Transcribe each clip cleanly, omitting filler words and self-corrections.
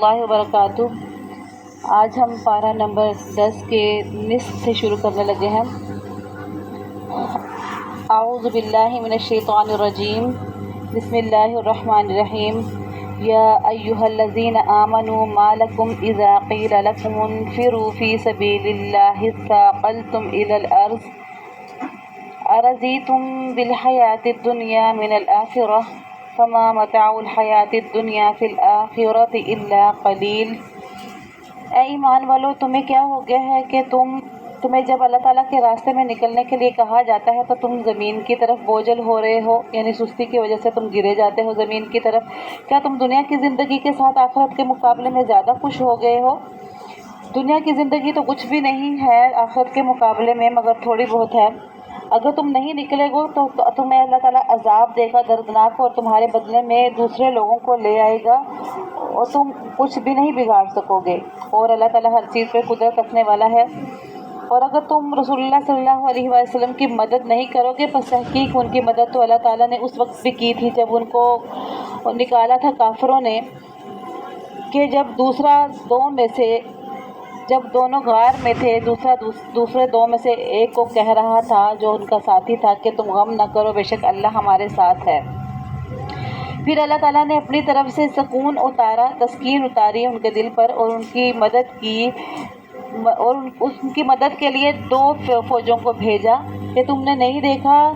اللہ وبرکاتہ۔ آج ہم پارہ نمبر 10 کے نصف سے شروع کرنے لگے ہیں۔ اعوذ باللہ من الشیطان الرجیم، بسم اللہ الرحمن الرحیم۔ یا ایھا الذین آمنوا ما لکم اذا قیل لکم انفروا فی سبیل اللہ اثاقلتم الی الارض ارضیتم بالحیاۃ الدنیا من الآخرہ فما متاع الحیاۃ الدنیا فی الآخرۃ الا قلیل۔ اے ایمان والو، تمہیں کیا ہو گیا ہے کہ تمہیں جب اللہ تعالیٰ کے راستے میں نکلنے کے لیے کہا جاتا ہے تو تم زمین کی طرف بوجھل ہو رہے ہو، یعنی سستی کی وجہ سے تم گرے جاتے ہو زمین کی طرف۔ کیا تم دنیا کی زندگی کے ساتھ آخرت کے مقابلے میں زیادہ خوش ہو گئے ہو؟ دنیا کی زندگی تو کچھ بھی نہیں ہے آخرت کے مقابلے میں، مگر تھوڑی بہت ہے۔ اگر تم نہیں نکلے گو تو تمہیں اللہ تعالیٰ عذاب دے گا دردناک، اور تمہارے بدلے میں دوسرے لوگوں کو لے آئے گا اور تم کچھ بھی نہیں بگاڑ سکو گے، اور اللہ تعالیٰ ہر چیز پہ قدرت رکھنے والا ہے۔ اور اگر تم رسول اللہ صلی اللہ علیہ وسلم کی مدد نہیں کرو گے، پس تحقیق ان کی مدد تو اللہ تعالیٰ نے اس وقت بھی کی تھی جب ان کو نکالا تھا کافروں نے، کہ جب دونوں غار میں تھے، دوسرے دو میں سے ایک کو کہہ رہا تھا جو ان کا ساتھی تھا کہ تم غم نہ کرو، بے شک اللہ ہمارے ساتھ ہے۔ پھر اللہ تعالیٰ نے اپنی طرف سے سکون اتارا، تسکین اتاری ان کے دل پر، اور ان کی مدد کے لیے 2 فوجوں کو بھیجا۔ کہ تم نے نہیں دیکھا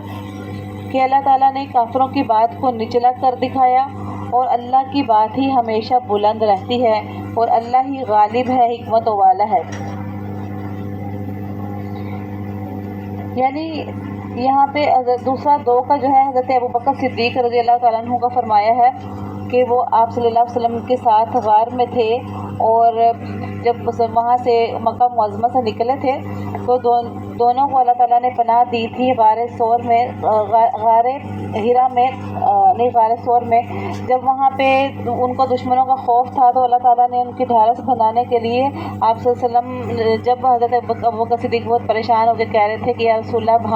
کہ اللہ تعالیٰ نے کافروں کی بات کو نچلا کر دکھایا، اور اللہ کی بات ہی ہمیشہ بلند رہتی ہے، اور اللہ ہی غالب ہے، حکمت والا ہے۔ یعنی یہاں پہ دوسرا 2 کا جو ہے حضرت ابوبکر صدیق رضی اللہ تعالیٰ عنہ کا فرمایا ہے کہ وہ آپ صلی اللہ علیہ وسلم کے ساتھ غار میں تھے، اور جب وہاں سے مکہ معظمہ سے نکلے تھے تو دونوں کو اللہ تعالیٰ نے پناہ دی تھی غار ثور میں۔ جب وہاں پہ ان کو دشمنوں کا خوف تھا تو اللہ تعالیٰ نے ان کی ڈھارس بندھانے کے لیے آپ صلی اللہ علیہ وسلم، جب حضرت ابوبکر صدیق بہت پریشان ہو کے کہہ رہے تھے کہ یا رسول اللہ،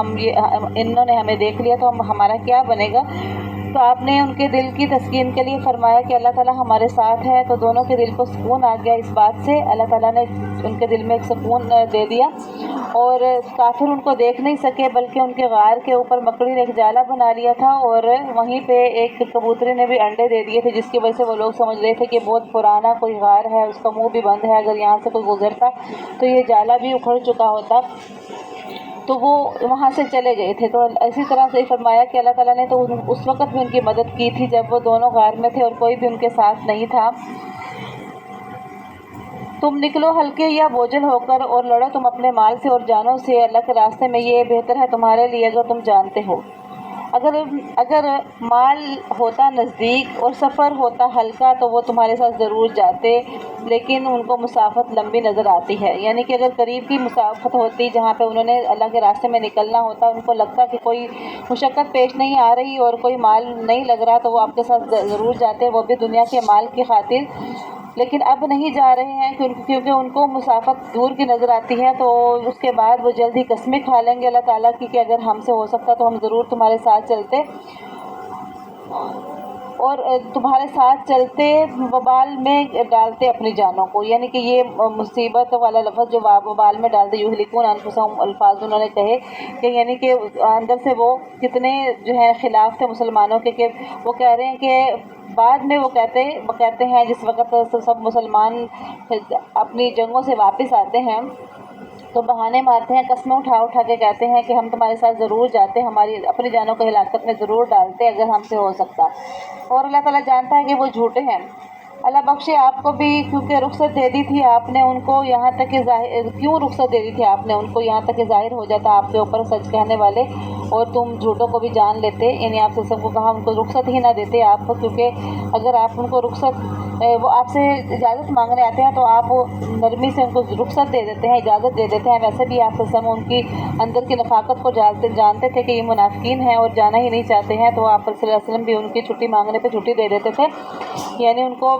انہوں نے ہمیں دیکھ لیا تو ہمارا کیا بنے گا، تو آپ نے ان کے دل کی تسکین کے لیے فرمایا کہ اللہ تعالیٰ ہمارے ساتھ ہے۔ تو دونوں کے دل کو سکون آ گیا اس بات سے، اللہ تعالیٰ نے ان کے دل میں ایک سکون دے دیا، اور کافر ان کو دیکھ نہیں سکے، بلکہ ان کے غار کے اوپر مکڑی نے ایک جالا بنا لیا تھا، اور وہیں پہ ایک کبوتری نے بھی انڈے دے دیے تھے، جس کی وجہ سے وہ لوگ سمجھ رہے تھے کہ بہت پرانا کوئی غار ہے، اس کا منہ بھی بند ہے، اگر یہاں سے کوئی گزرتا تو یہ جالا بھی اکھڑ چکا ہوتا، تو وہ وہاں سے چلے گئے تھے۔ تو اسی طرح سے فرمایا کہ اللہ تعالیٰ نے تو اس وقت بھی ان کی مدد کی تھی جب وہ دونوں غار میں تھے اور کوئی بھی ان کے ساتھ نہیں تھا۔ تم نکلو ہلکے یا بوجھل ہو کر، اور لڑو تم اپنے مال سے اور جانوں سے اللہ کے راستے میں، یہ بہتر ہے تمہارے لیے اگر تم جانتے ہو۔ اگر مال ہوتا نزدیک اور سفر ہوتا ہلکا تو وہ تمہارے ساتھ ضرور جاتے، لیکن ان کو مسافت لمبی نظر آتی ہے۔ یعنی کہ اگر قریب کی مسافت ہوتی جہاں پہ انہوں نے اللہ کے راستے میں نکلنا ہوتا، ان کو لگتا کہ کوئی مشقت پیش نہیں آ رہی اور کوئی مال نہیں لگ رہا، تو وہ آپ کے ساتھ ضرور جاتے، وہ بھی دنیا کے مال کی خاطر۔ لیکن اب نہیں جا رہے ہیں کیونکہ ان کو مسافت دور کی نظر آتی ہے، تو اس کے بعد وہ جلد ہی قسمیں کھا لیں گے اللہ تعالیٰ کی کہ اگر ہم سے ہو سکتا تو ہم ضرور تمہارے ساتھ چلتے، اور تمہارے ساتھ چلتے وبال میں ڈالتے اپنی جانوں کو۔ یعنی کہ یہ مصیبت والا لفظ جو وبال میں ڈالتے، یہلکون انفسہم، الفاظ انہوں نے کہے کہ یعنی کہ اندر سے وہ کتنے جو ہے خلاف تھے مسلمانوں کے، کہ وہ کہہ رہے ہیں کہ بعد میں وہ کہتے ہیں جس وقت سب مسلمان اپنی جنگوں سے واپس آتے ہیں تو بہانے مارتے ہیں، قسمیں اٹھا کے کہتے ہیں کہ ہم تمہارے ساتھ ضرور جاتے، اپنی جانوں کو ہلاکت میں ضرور ڈالتے اگر ہم سے ہو سکتا۔ اور اللہ تعالیٰ جانتا ہے کہ وہ جھوٹے ہیں۔ اللہ بخشے آپ کو بھی، کیونکہ رخصت دے دی تھی آپ نے ان کو یہاں تک کہ رخصت دے دی تھی آپ نے ان کو یہاں تک کہ ظاہر ہو جاتا آپ کے اوپر سچ کہنے والے، اور تم جھوٹوں کو بھی جان لیتے۔ یعنی آپ سے سب کو کہا ان کو رخصت ہی نہ دیتے آپ، کیونکہ اگر آپ ان کو وہ آپ سے اجازت مانگنے آتے ہیں تو آپ نرمی سے ان کو رخصت دے دیتے ہیں، اجازت دے دیتے ہیں۔ ویسے بھی آپ سب ان کی اندر کی نفاقت کو جانتے تھے کہ یہ منافقین ہیں اور جانا ہی نہیں چاہتے ہیں، تو آپ صلی اللہ علیہ وسلم بھی ان کی چھٹی مانگنے پہ چھٹی دے دیتے تھے، یعنی ان کو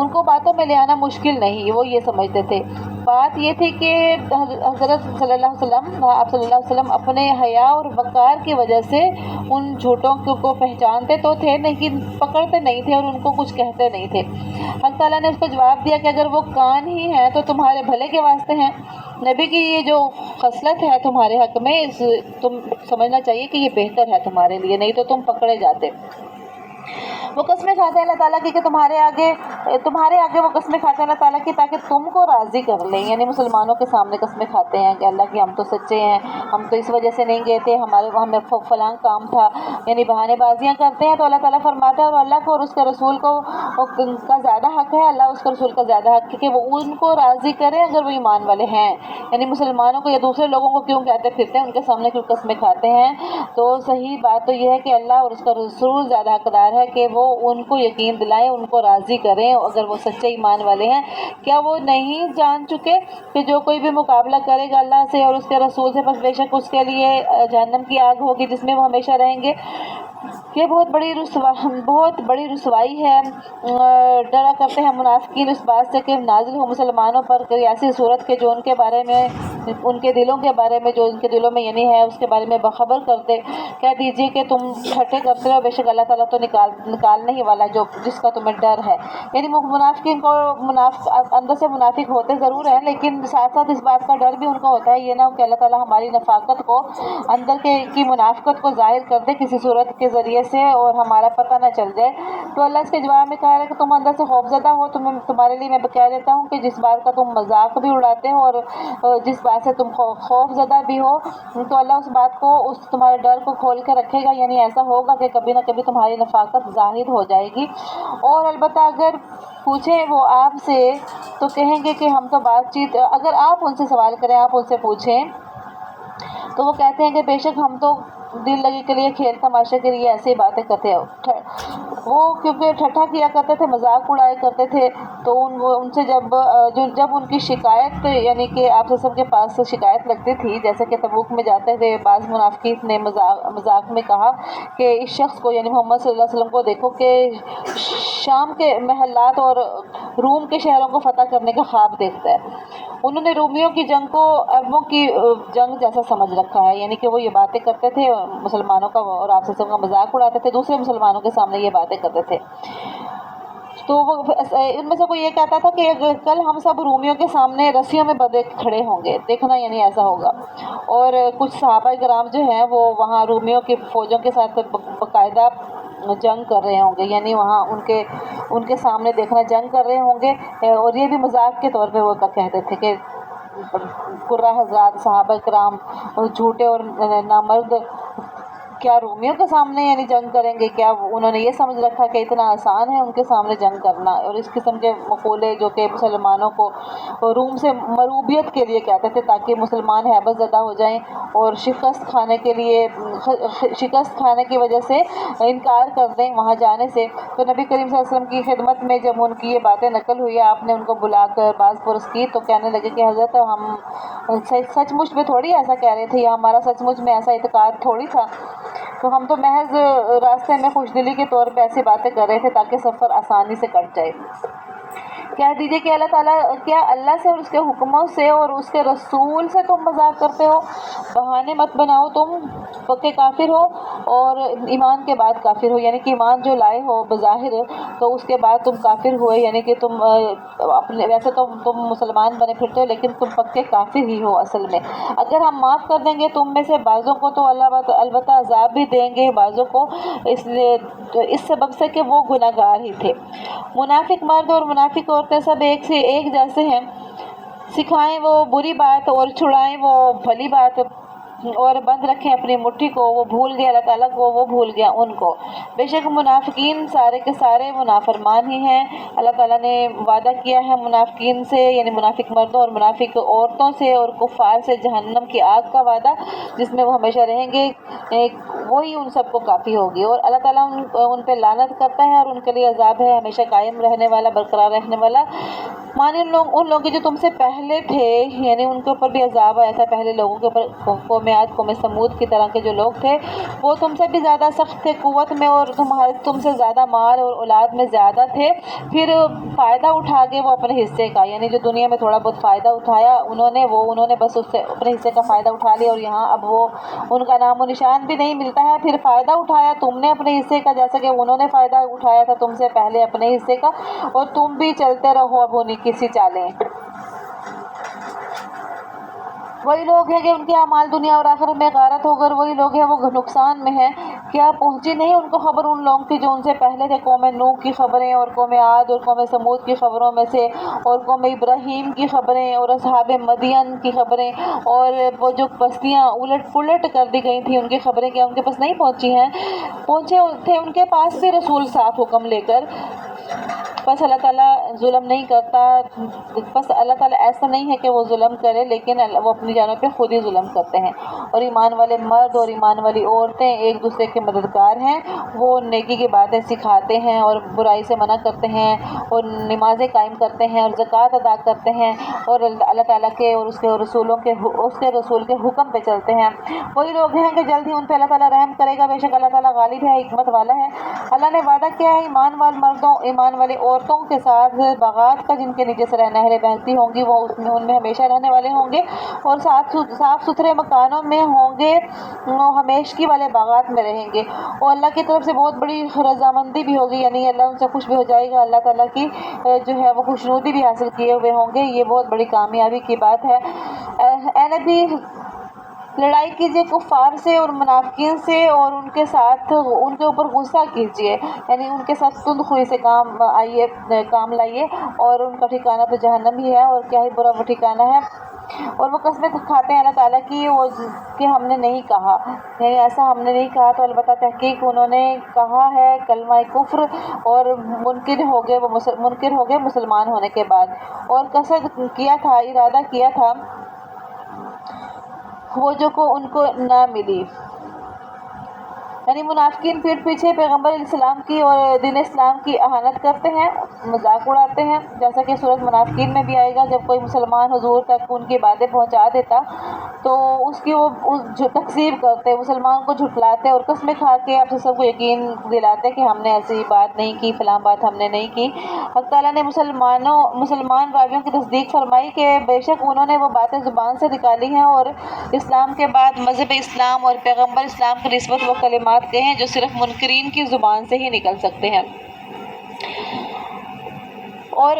ان کو باتوں میں لے آنا مشکل نہیں، وہ یہ سمجھتے تھے۔ بات یہ تھی کہ حضرت صلی اللہ علیہ وسلم، آپ صلی اللہ علیہ وسلم اپنے حیا اور وقار کی وجہ سے ان جھوٹوں کو پہچانتے تو تھے لیکن پکڑتے نہیں تھے اور ان کو کچھ کہتے نہیں تھے۔ اللہ تعالیٰ نے اس کو جواب دیا کہ اگر وہ کان ہی ہیں تو تمہارے بھلے کے واسطے ہیں۔ نبی کی یہ جو خصلت ہے تمہارے حق میں، تم سمجھنا چاہیے کہ یہ بہتر ہے تمہارے لیے، نہیں تو تم پکڑے جاتے۔ وہ قسمیں کھاتے ہیں اللہ تعالیٰ کی کہ تمہارے آگے وہ قسمیں کھاتے ہیں اللہ تعالیٰ کی تاکہ تم کو راضی کر لیں، یعنی مسلمانوں کے سامنے قسمیں کھاتے ہیں کہ اللہ کی ہم تو سچے ہیں، ہم تو اس وجہ سے نہیں گئے تھے، ہمیں فلاں کام تھا، یعنی بہانے بازیاں کرتے ہیں۔ تو اللہ تعالیٰ فرماتا ہے اور اللہ کو اور اس کے رسول کو کا زیادہ حق ہے، اللہ اس کے رسول کا زیادہ حق ہے کہ وہ ان کو راضی کریں اگر وہ ایمان والے ہیں، یعنی مسلمانوں کو یا دوسرے لوگوں کو کیوں کہتے پھرتے ہیں، ان کے سامنے کیوں قسمیں کھاتے ہیں۔ تو صحیح بات تو یہ ہے کہ اللہ اور اس کا رسول زیادہ حقدار ہے کہ وہ ان کو یقین دلائیں، ان کو راضی کریں اگر وہ سچے ایمان والے ہیں۔ کیا وہ نہیں جان چکے کہ جو کوئی بھی مقابلہ کرے گا اللہ سے اور اس کے رسول سے، بس بے شک اس کے لیے جہنم کی آگ ہوگی جس میں وہ ہمیشہ رہیں گے۔ یہ بہت بڑی رسوائی ہے۔ ڈرا کرتے ہیں منافقین اس بات سے کہ نازل ہو مسلمانوں پر کوئی ایسی صورت کے جو ان کے دلوں کے بارے میں جو ان کے دلوں میں یعنی ہے اس کے بارے میں باخبر کرتے۔ کہہ دیجئے کہ تم ٹھٹھے کرتے ہو، بے شک اللہ تعالیٰ تو نکالنے ہی والا جس کا تمہیں ڈر ہے۔ یعنی منافقین کو اندر سے منافق ہوتے ضرور ہیں لیکن ساتھ ساتھ اس بات کا ڈر بھی ان کو ہوتا ہے، یہ نہ ہو کہ اللہ تعالیٰ ہماری نفاقت کو، اندر کی منافقت کو ظاہر کر دے کسی صورت کے ذریعے سے اور ہمارا پتہ نہ چل جائے۔ تو اللہ اس کے جواب میں کہا ہے کہ تم اندر سے خوفزدہ ہو، تمہارے لیے میں کہہ دیتا ہوں کہ جس بات کا تم مذاق بھی اڑاتے ہو اور جس بات سے تم خوف زدہ بھی ہو، تو اللہ اس بات کو، اس تمہارے ڈر کو کھول کے رکھے گا، یعنی ایسا ہوگا کہ کبھی نہ کبھی تمہاری نفاقت ظاہر ہو جائے گی۔ اور البتہ اگر پوچھیں وہ آپ سے تو کہیں گے کہ ہم تو اگر آپ ان سے سوال کریں، آپ ان سے پوچھیں تو وہ کہتے ہیں کہ بے شک ہم تو دل لگی کے لیے، کھیل تماشے کے لیے ایسی باتیں کرتے ہیں۔ وہ کیونکہ ٹھٹھا کیا کرتے تھے، مذاق اڑایا کرتے تھے، تو ان سے جب ان کی شکایت، یعنی کہ آپ سب کے پاس شکایت لگتی تھی، جیسے کہ تبوک میں جاتے تھے، بعض منافقین نے مذاق میں کہا کہ اس شخص کو یعنی محمد صلی اللہ علیہ وسلم کو دیکھو کہ شام کے محلات اور روم کے شہروں کو فتح کرنے کا خواب دیکھتا ہے۔ انہوں نے رومیوں کی جنگ کو عربوں کی جنگ جیسا سمجھ رکھا ہے، یعنی کہ وہ یہ باتیں کرتے تھے مسلمانوں کا اور آپ سے سب کا مذاق اڑاتے تھے، دوسرے مسلمانوں کے سامنے یہ باتیں کرتے تھے۔ تو ان میں سے کوئی یہ کہتا تھا کہ کل ہم سب رومیوں کے سامنے رسیوں میں بندھے کھڑے ہوں گے، دیکھنا یعنی ایسا ہوگا۔ اور کچھ صحابہ کرام جو ہیں وہ وہاں رومیوں کی فوجوں کے ساتھ باقاعدہ جنگ کر رہے ہوں گے، یعنی وہاں ان کے سامنے دیکھنا جنگ کر رہے ہوں گے، اور یہ بھی مذاق کے طور پہ وہ کہتے تھے کہ قرہ حضرات صحابہ کرام جھوٹے اور نامرد کیا رومیوں کے سامنے یعنی جنگ کریں گے؟ کیا انہوں نے یہ سمجھ رکھا کہ اتنا آسان ہے ان کے سامنے جنگ کرنا؟ اور اس قسم کے مقولے جو کہ مسلمانوں کو روم سے مروبیت کے لیے کہتے تھے تاکہ مسلمان ہیبت زدہ ہو جائیں اور شکست کھانے کی وجہ سے انکار کر دیں وہاں جانے سے۔ تو نبی کریم صلی اللہ علیہ وسلم کی خدمت میں جب ان کی یہ باتیں نقل ہوئی، آپ نے ان کو بلا کر باز پرس کی تو کہنے لگے کہ حضرت ہم سچ مچ میں تھوڑی ایسا کہہ رہے تھے، یا ہمارا سچ مچ میں ایسا اعتقاد تھوڑی تھا، تو ہم تو محض راستے میں خوش دلی کے طور پہ ایسی باتیں کر رہے تھے تاکہ سفر آسانی سے کٹ جائے۔ کہہ دیجئے کہ اللہ تعالیٰ، کیا اللہ سے اور اس کے حکموں سے اور اس کے رسول سے تم مذاق کرتے ہو؟ بہانے مت بناؤ، تم پکے کافر ہو اور ایمان کے بعد کافر ہو، یعنی کہ ایمان جو لائے ہو بظاہر تو اس کے بعد تم کافر ہوئے، یعنی کہ تم ویسے تو تم مسلمان بنے پھرتے ہو لیکن تم پکے کافر ہی ہو اصل میں۔ اگر ہم معاف کر دیں گے تم میں سے بعضوں کو تو اللہ البتہ عذاب بھی دیں گے بعضوں کو، اس سبب سے کہ وہ گناہ گار ہی تھے۔ منافق مرد اور منافق عورتیں سب ایک جیسے ہیں، سکھائیں وہ بری بات اور چھڑائیں وہ بھلی بات، اور بند رکھیں اپنی مٹھی کو، وہ بھول گئے اللہ تعالیٰ کو، وہ بھول گیا ان کو۔ بے شک منافقین سارے کے سارے منافرمان ہی ہیں۔ اللہ تعالیٰ نے وعدہ کیا ہے منافقین سے، یعنی منافق مردوں اور منافق عورتوں سے اور کفار سے جہنم کی آگ کا وعدہ جس میں وہ ہمیشہ رہیں گے، وہی ان سب کو کافی ہوگی۔ اور اللہ تعالیٰ ان پہ لعنت کرتا ہے اور ان کے لیے عذاب ہے ہمیشہ قائم رہنے والا، برقرار رہنے والا۔ مانے ان لوگوں کے جو تم سے پہلے تھے، یعنی ان کے اوپر بھی عذاب آیا تھا، پہلے لوگوں کے اوپر قوم عاد قوم سمود کی طرح کے جو لوگ تھے وہ تم سے بھی زیادہ سخت تھے قوت میں اور تم سے زیادہ مال اور اولاد میں زیادہ تھے، پھر فائدہ اٹھا کے وہ اپنے حصے کا، یعنی جو دنیا میں تھوڑا بہت فائدہ اٹھایا انہوں نے بس اس سے اپنے حصے کا فائدہ اٹھا لیا، اور یہاں اب وہ ان کا نام و نشان بھی نہیں ملتا ہے۔ پھر فائدہ اٹھایا تم نے اپنے حصے کا، جیسا کہ انہوں نے فائدہ اٹھایا تھا تم سے پہلے اپنے حصے کا، اور تم بھی چلتے رہو اب انہیں کسی چالیں۔ وہی لوگ ہیں کہ ان کے اعمال دنیا اور آخرت میں غارت ہو کر، وہی لوگ ہیں وہ نقصان میں ہیں۔ کیا پہنچی نہیں ان کو خبر ان لوگوں کی جو ان سے پہلے تھے، قوم نوح کی خبریں اور قوم عاد اور قوم سمود کی خبروں میں سے، اور قوم ابراہیم کی خبریں اور اصحاب مدین کی خبریں، اور وہ جو بستیاں الٹ پلٹ کر دی گئی تھیں ان کی خبریں کیا ان کے پاس نہیں پہنچی ہیں؟ پہنچے تھے ان کے پاس بھی رسول صاف حکم لے کر۔ بس اللہ تعالیٰ ظلم نہیں کرتا، بس اللہ تعالیٰ ایسا نہیں ہے کہ وہ ظلم کرے، لیکن وہ اپنی جانوں پہ خود ہی ظلم کرتے ہیں۔ اور ایمان والے مرد اور ایمان والی عورتیں ایک دوسرے کے مددگار ہیں، وہ نیکی کی باتیں سکھاتے ہیں اور برائی سے منع کرتے ہیں، اور نمازیں قائم کرتے ہیں اور زکوٰۃ ادا کرتے ہیں، اور اللہ تعالیٰ کے اور اس کے رسول کے حکم پہ چلتے ہیں۔ وہی لوگ ہیں کہ جلد ہی ان پہ اللہ تعالیٰ رحم کرے گا، بے شک اللہ تعالیٰ غالب ہے، حکمت والا ہے۔ اللہ نے وعدہ کیا ہے ایمان والے مردوں ایمان والی عورتوں کے ساتھ باغات کا، جن کے نیچے سے نہریں بہتی ہوں گی، وہ ان میں ہمیشہ رہنے والے ہوں گے، اور صاف ستھرے مکانوں میں ہوں گے، وہ ہمیشگی والے باغات میں رہیں گے، اور اللہ کی طرف سے بہت بڑی رضامندی بھی ہوگی، یعنی اللہ ان سے خوش بھی ہو جائے گا، اللہ تعالیٰ کی جو ہے وہ خوشنودی بھی حاصل کیے ہوئے ہوں گے۔ یہ بہت بڑی کامیابی کی بات ہے۔ اے نبی، لڑائی کیجیے کفار سے اور منافقین سے، اور ان کے اوپر غصہ کیجیے، یعنی ان کے ساتھ تند خوئی سے کام لائیے، اور ان کا ٹھکانہ تو جہنم ہی ہے، اور کیا ہی برا وہ ٹھکانہ ہے۔ اور وہ قسمیں کھاتے ہیں اللہ تعالیٰ کی کہ ہم نے نہیں کہا، یعنی ایسا ہم نے نہیں کہا، تو البتہ تحقیق انہوں نے کہا ہے کلمہ کفر، اور منکر ہو گئے مسلمان ہونے کے بعد، اور قصد کیا تھا، ارادہ کیا تھا وہ جو کو ان کو نہ ملی، یعنی منافقین پیٹھ پیچھے پیغمبر علیہ السلام کی اور دین اسلام کی اہانت کرتے ہیں، مذاق اڑاتے ہیں، جیسا کہ سورۃ منافقین میں بھی آئے گا۔ جب کوئی مسلمان حضور تک ان کی باتیں پہنچا دیتا تو اس کی وہ تکذیب کرتے، مسلمان کو جھٹلاتے اور قسمیں کھا کے آپ سے سب کو یقین دلاتے کہ ہم نے ایسی بات نہیں کی، فلاں بات ہم نے نہیں کی۔ حق تعالیٰ نے مسلمان راویوں کی تصدیق فرمائی کہ بے شک انہوں نے وہ باتیں زبان سے نکالی ہیں، اور اسلام کے بعد مذہب اسلام اور پیغمبر اسلام کی نسبت وہ کلمات کہیں جو صرف منکرین کی زبان سے ہی نکل سکتے ہیں، اور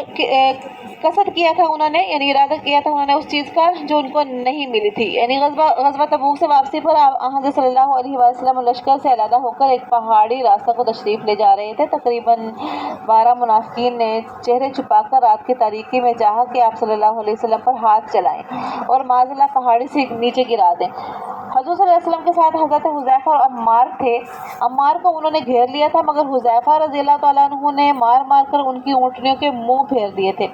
قصد کیا تھا انہوں نے، یعنی ارادہ کیا تھا انہوں نے اس چیز کا جو ان کو نہیں ملی تھی، یعنی غزوہ تبوک سے واپسی پر حضرت صلی اللہ علیہ وسلم لشکر سے علیحدہ ہو کر ایک پہاڑی راستہ کو تشریف لے جا رہے تھے۔ تقریباً 12 منافقین نے چہرے چھپا کر رات کی تاریکی میں چاہا کہ آپ صلی اللہ علیہ وسلم پر ہاتھ چلائیں اور معاذ اللہ پہاڑی سے نیچے گرا دیں۔ حضور صلی اللہ علیہ وسلم کے ساتھ حضرت حذیفہ اور عمار تھے۔ عمار کو انہوں نے گھیر لیا تھا، مگر حذیفہ رضی اللہ تعالیٰ عنہ نے مار کر ان کی اونٹنیوں کے منہ پھیر دیے تھے۔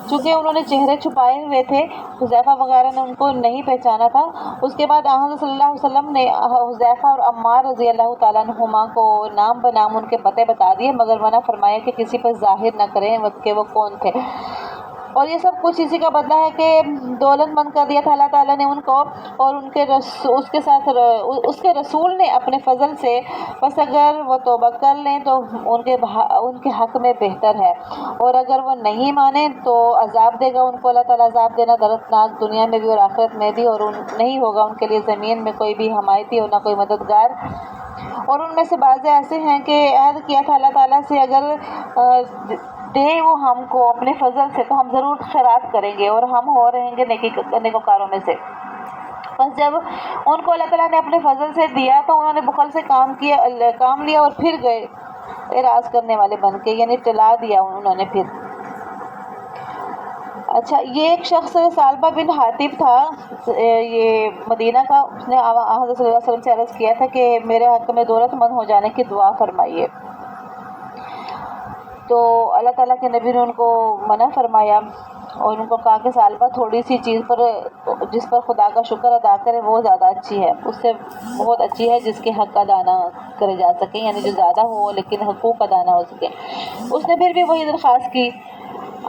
چونکہ انہوں نے چہرے چھپائے ہوئے تھے، حذیفہ وغیرہ نے ان کو نہیں پہچانا تھا۔ اس کے بعد حضرت صلی اللہ علیہ وسلم نے حذیفہ اور عمار رضی اللہ تعالیٰ عنہما کو نام بنام ان کے پتے بتا دیے، مگر منع فرمایا کہ کسی پر ظاہر نہ کریں کہ وہ کون تھے، اور یہ سب کچھ اسی کا بدلہ ہے کہ دولت مند کر دیا تھا اللہ تعالیٰ نے ان کو، اور اس کے رسول نے اپنے فضل سے، بس اگر وہ توبہ کر لیں تو ان کے حق میں بہتر ہے، اور اگر وہ نہیں مانیں تو عذاب دے گا ان کو اللہ تعالیٰ، عذاب دینا دردناک دنیا میں بھی اور آخرت میں بھی، اور نہیں ہوگا ان کے لیے زمین میں کوئی بھی حمایتی اور نہ کوئی مددگار۔ اور ان میں سے بعض ایسے ہیں کہ عہد کیا تھا اللہ تعالیٰ سے اگر دیں وہ ہم کو اپنے فضل سے تو ہم ضرور خیرات کریں گے، اور ہم ہو رہیں گے نیکوکاروں میں سے۔ بس جب ان کو اللہ تعالیٰ نے اپنے فضل سے دیا تو انہوں نے بخل سے کام لیا اور پھر گئے اعراض کرنے والے بن کے، یعنی ٹلا دیا انہوں نے پھر۔ اچھا، یہ ایک شخص سالبہ بن حاتب تھا، یہ مدینہ کا، اس نے حضرت صلی اللہ علیہ وسلم سے عرض کیا تھا کہ میرے حق میں دولت مند ہو جانے کی دعا فرمائیے، تو اللہ تعالیٰ کے نبی نے ان کو منع فرمایا اور ان کو کہا کہ سالبہ تھوڑی سی چیز پر جس پر خدا کا شکر ادا کرے وہ زیادہ اچھی ہے، اس سے بہت اچھی ہے جس کے حق ادا نہ کرے جا سکیں، یعنی جو زیادہ ہو لیکن حقوق ادا نہ ہو سکے۔ اس نے پھر بھی وہی درخواست کی۔